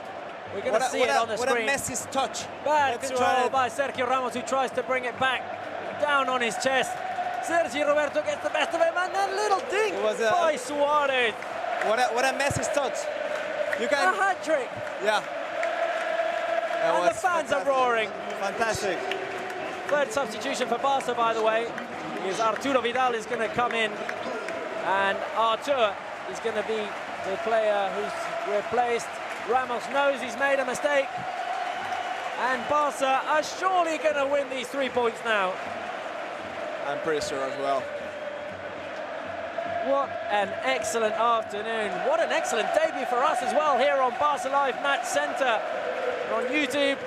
We're going to see it on the screen. What a Messi's touch. Bad control by Sergio Ramos, who tries to bring it back down on his chest. Sergio Roberto gets the best of him, and then little dink by Suarez. What a Messi's touch. You can. A hat trick. Yeah. And the fans are roaring. Fantastic. Third substitution for Barca, by the way, is Arturo Vidal is going to come in, and Artur is going to be the player who's replaced. Ramos knows he's made a mistake, and Barca are surely going to win these 3 points now. I'm pretty sure as well. What an excellent afternoon. What an excellent debut for us as well here on Barca Live Match Centre. We're on YouTube,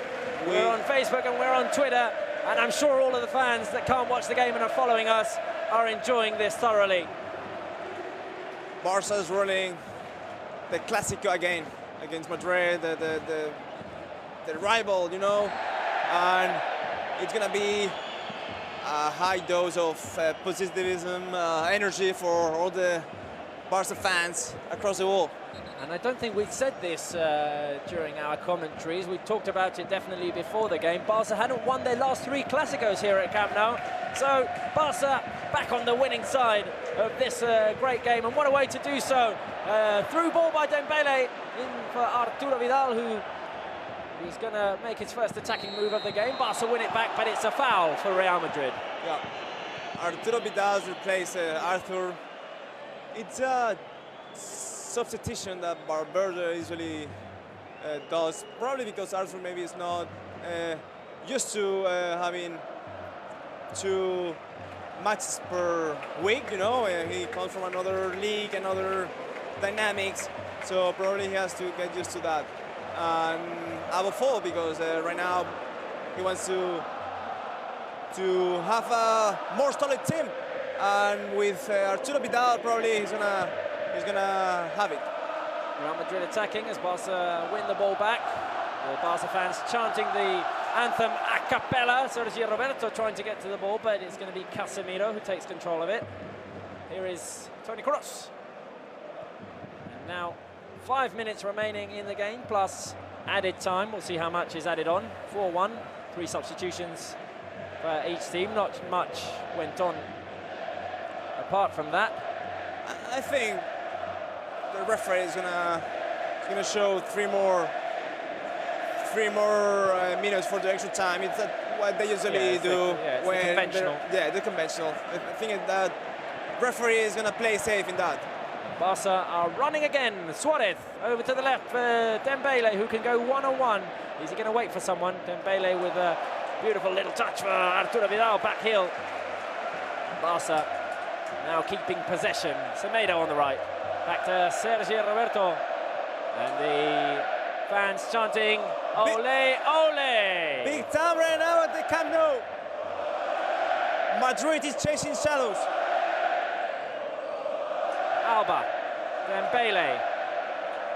we're on Facebook, and we're on Twitter, and I'm sure all of the fans that can't watch the game and are following us are enjoying this thoroughly. Barca's rolling the Clásico again against Madrid, the rival, you know, and it's gonna be a high dose of positivism, energy for all the Barca fans across the world. And I don't think we'd said this during our commentaries. We talked about it definitely before the game. Barca hadn't won their last 3 Clásicos here at Camp Nou. So Barca back on the winning side of this great game. And what a way to do so. Through ball by Dembele in for Arturo Vidal, who is going to make his first attacking move of the game. Barca win it back, but it's a foul for Real Madrid. Yeah, Arturo Vidal replaces Arthur. It's a substitution that Valverde usually does, probably because Arthur maybe is not used to having 2 matches per week, you know. He comes from another league, another dynamics, so probably he has to get used to that. And above all, because right now he wants to have a more solid team, and with Arturo Vidal probably he's gonna have it. Real Madrid attacking as Barca win the ball back. The Barca fans chanting the anthem a cappella. Sergio Roberto trying to get to the ball, but it's going to be Casemiro who takes control of it. Here is Toni Kroos. And now 5 minutes remaining in the game, plus added time. We'll see how much is added on. 4-1, 3 substitutions for each team. Not much went on apart from that. I think the referee is gonna show 3 more minutes for the extra time. It's what they usually do when the conventional. The conventional. I think that referee is gonna play safe in that. Barca are running again. Suarez over to the left for Dembele, who can go one-on-one. Is he going to wait for someone? Dembele with a beautiful little touch for Arturo Vidal, back heel. Barca now keeping possession. Semedo on the right. Back to Sergio Roberto. And the fans chanting, ole, ole! Big time right now at the Camp Nou. Madrid is chasing shadows. Alba, Dembele,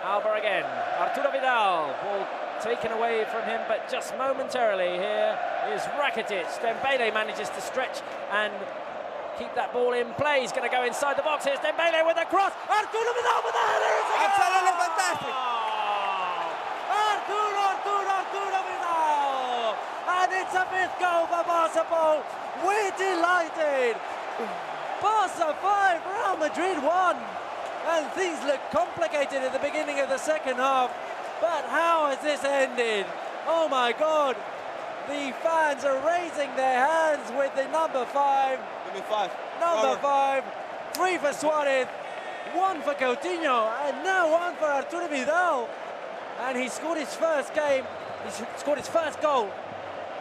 Alba again, Arturo Vidal, ball taken away from him, but just momentarily. Here is Rakitic. Dembele manages to stretch and keep that ball in play. He's going to go inside the box. Here's Dembele with a cross. Arturo Vidal with a header. Absolutely fantastic. Arturo Vidal. And it's a 5th goal for Barca. We're delighted. Barca 5, Real Madrid 1. And things look complicated at the beginning of the second half. But how has this ended? Oh my God. The fans are raising their hands with the number 5. Number 5. 3 for Suarez, 1 for Coutinho, and now 1 for Arturo Vidal. And he scored his first game. He scored his first goal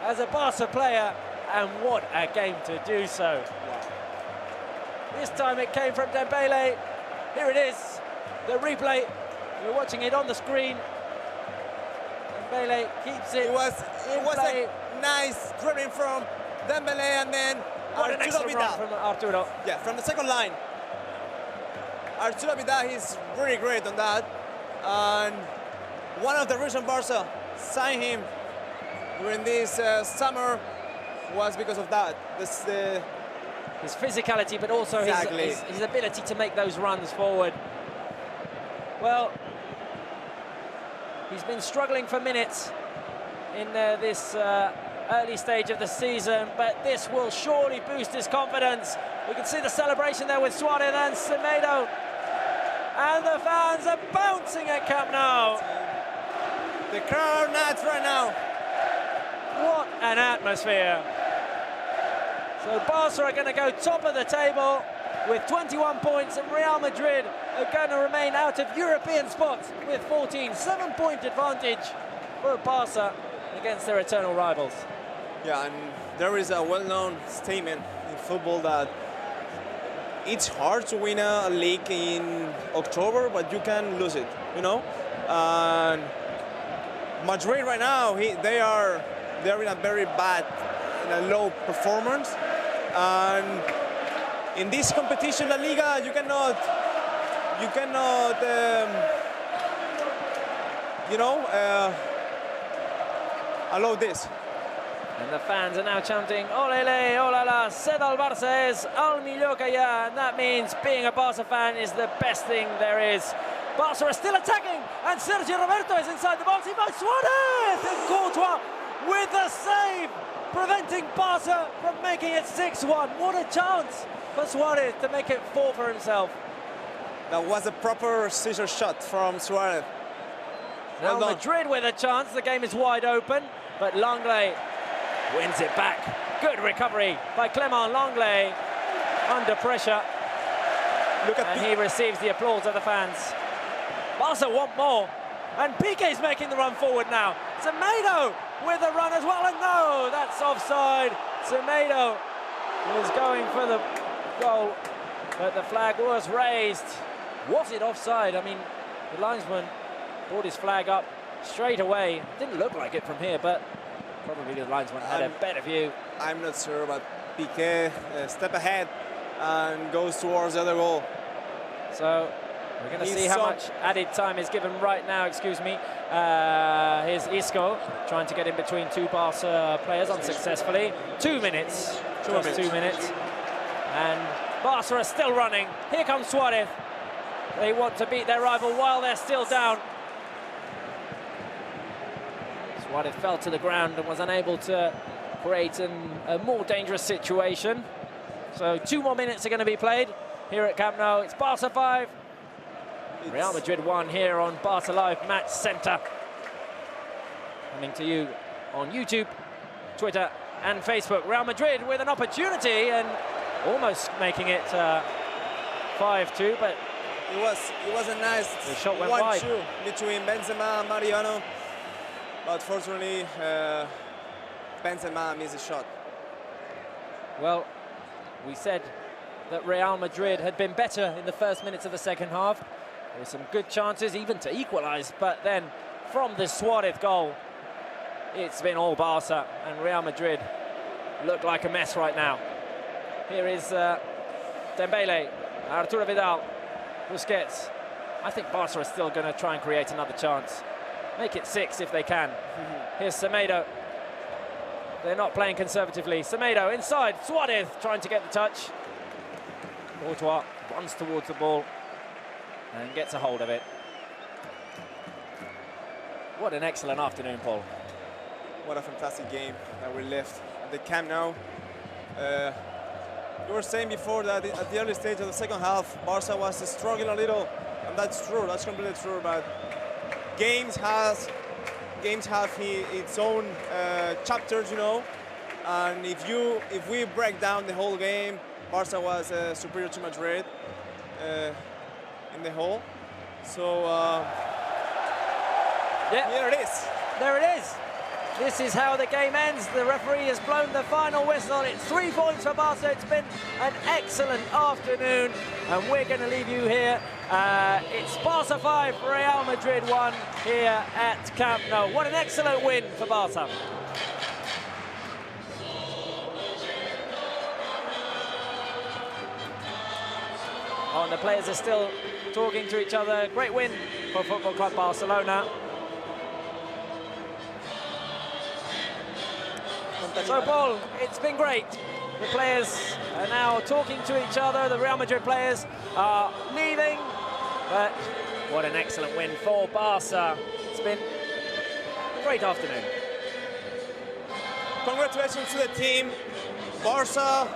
as a Barca player. And what a game to do so. This time it came from Dembele. Here it is, the replay. We're watching it on the screen. Dembele keeps it. It was a nice dribbling from Dembele, and then Arturo Vidal from Arturo. Yeah, from the second line. Arturo Vidal is really great on that, and one of the reasons Barca signed him during this summer was because of that. His physicality, but also his ability to make those runs forward. Well, he's been struggling for minutes in this early stage of the season, but this will surely boost his confidence. We can see the celebration there with Suarez and Semedo. And the fans are bouncing at Camp Nou. The crowd nuts right now. What an atmosphere. So Barca are going to go top of the table with 21 points, and Real Madrid are going to remain out of European spots with 14. 7-point advantage for Barca against their eternal rivals. Yeah, and there is a well-known statement in football that it's hard to win a league in October, but you can lose it, you know? And Madrid right now, they're in a very bad, in a low performance. And in this competition, La Liga, you cannot, allow this. And the fans are now chanting, olele, olala, sed al Barça es al millor que hi ha. And that means being a Barca fan is the best thing there is. Barca are still attacking, and Sergio Roberto is inside the box. He finds Suarez, and Courtois with the save, preventing Barca from making it 6-1. What a chance for Suarez to make it 4 for himself. That was a proper scissor shot from Suarez. Now Madrid with a chance. The game is wide open, but Langley wins it back. Good recovery by Clement Langley under pressure. And he receives the applause of the fans. Barca want more, and Piqué's making the run forward now. Semedo with a run as well, and no, that's offside. Semedo was going for the goal, but the flag was raised. Was it offside? I mean, the linesman brought his flag up straight away. Didn't look like it from here, but probably the linesman had a better view. I'm not sure, but Piqué step ahead and goes towards the other goal. So we're going to see how much added time is given right now. Excuse me. Here's Isco trying to get in between two Barca players unsuccessfully. 2 minutes. Just 2 minutes. And Barca are still running. Here comes Suarez. They want to beat their rival while they're still down. Suarez fell to the ground and was unable to create a more dangerous situation. So 2 more minutes are going to be played here at Camp Nou. It's Barca 5. Real Madrid 1 here on Barca Live Match Center. Coming to you on YouTube, Twitter and Facebook. Real Madrid with an opportunity and almost making it 5-2, but it was a nice the shot went wide between Benzema and Mariano, but fortunately Benzema missed a shot. Well, we said that Real Madrid had been better in the first minutes of the second half. There were some good chances even to equalise, but then from the Suarez goal, it's been all Barca, and Real Madrid look like a mess right now. Here is Dembele, Arturo Vidal, Busquets. I think Barca are still going to try and create another chance. Make it 6 if they can. Here's Semedo. They're not playing conservatively. Semedo inside, Suarez trying to get the touch. Courtois runs towards the ball and gets a hold of it. What an excellent afternoon, Paul. What a fantastic game that we left at the Camp Nou. You were saying before that at the early stage of the second half, Barca was struggling a little, and that's true, that's completely true, but games have its own chapters, you know, and if we break down the whole game, Barca was superior to Madrid in the whole. So yeah, here it is. There it is. This is how the game ends. The referee has blown the final whistle. It's 3 points for Barca. It's been an excellent afternoon, and we're going to leave you here. It's Barca 5, Real Madrid 1 here at Camp Nou. What an excellent win for Barca. Oh, and the players are still talking to each other. Great win for Football Club Barcelona. So, Paul, it's been great. The players are now talking to each other. The Real Madrid players are leaving. But what an excellent win for Barca. It's been a great afternoon. Congratulations to the team. Barca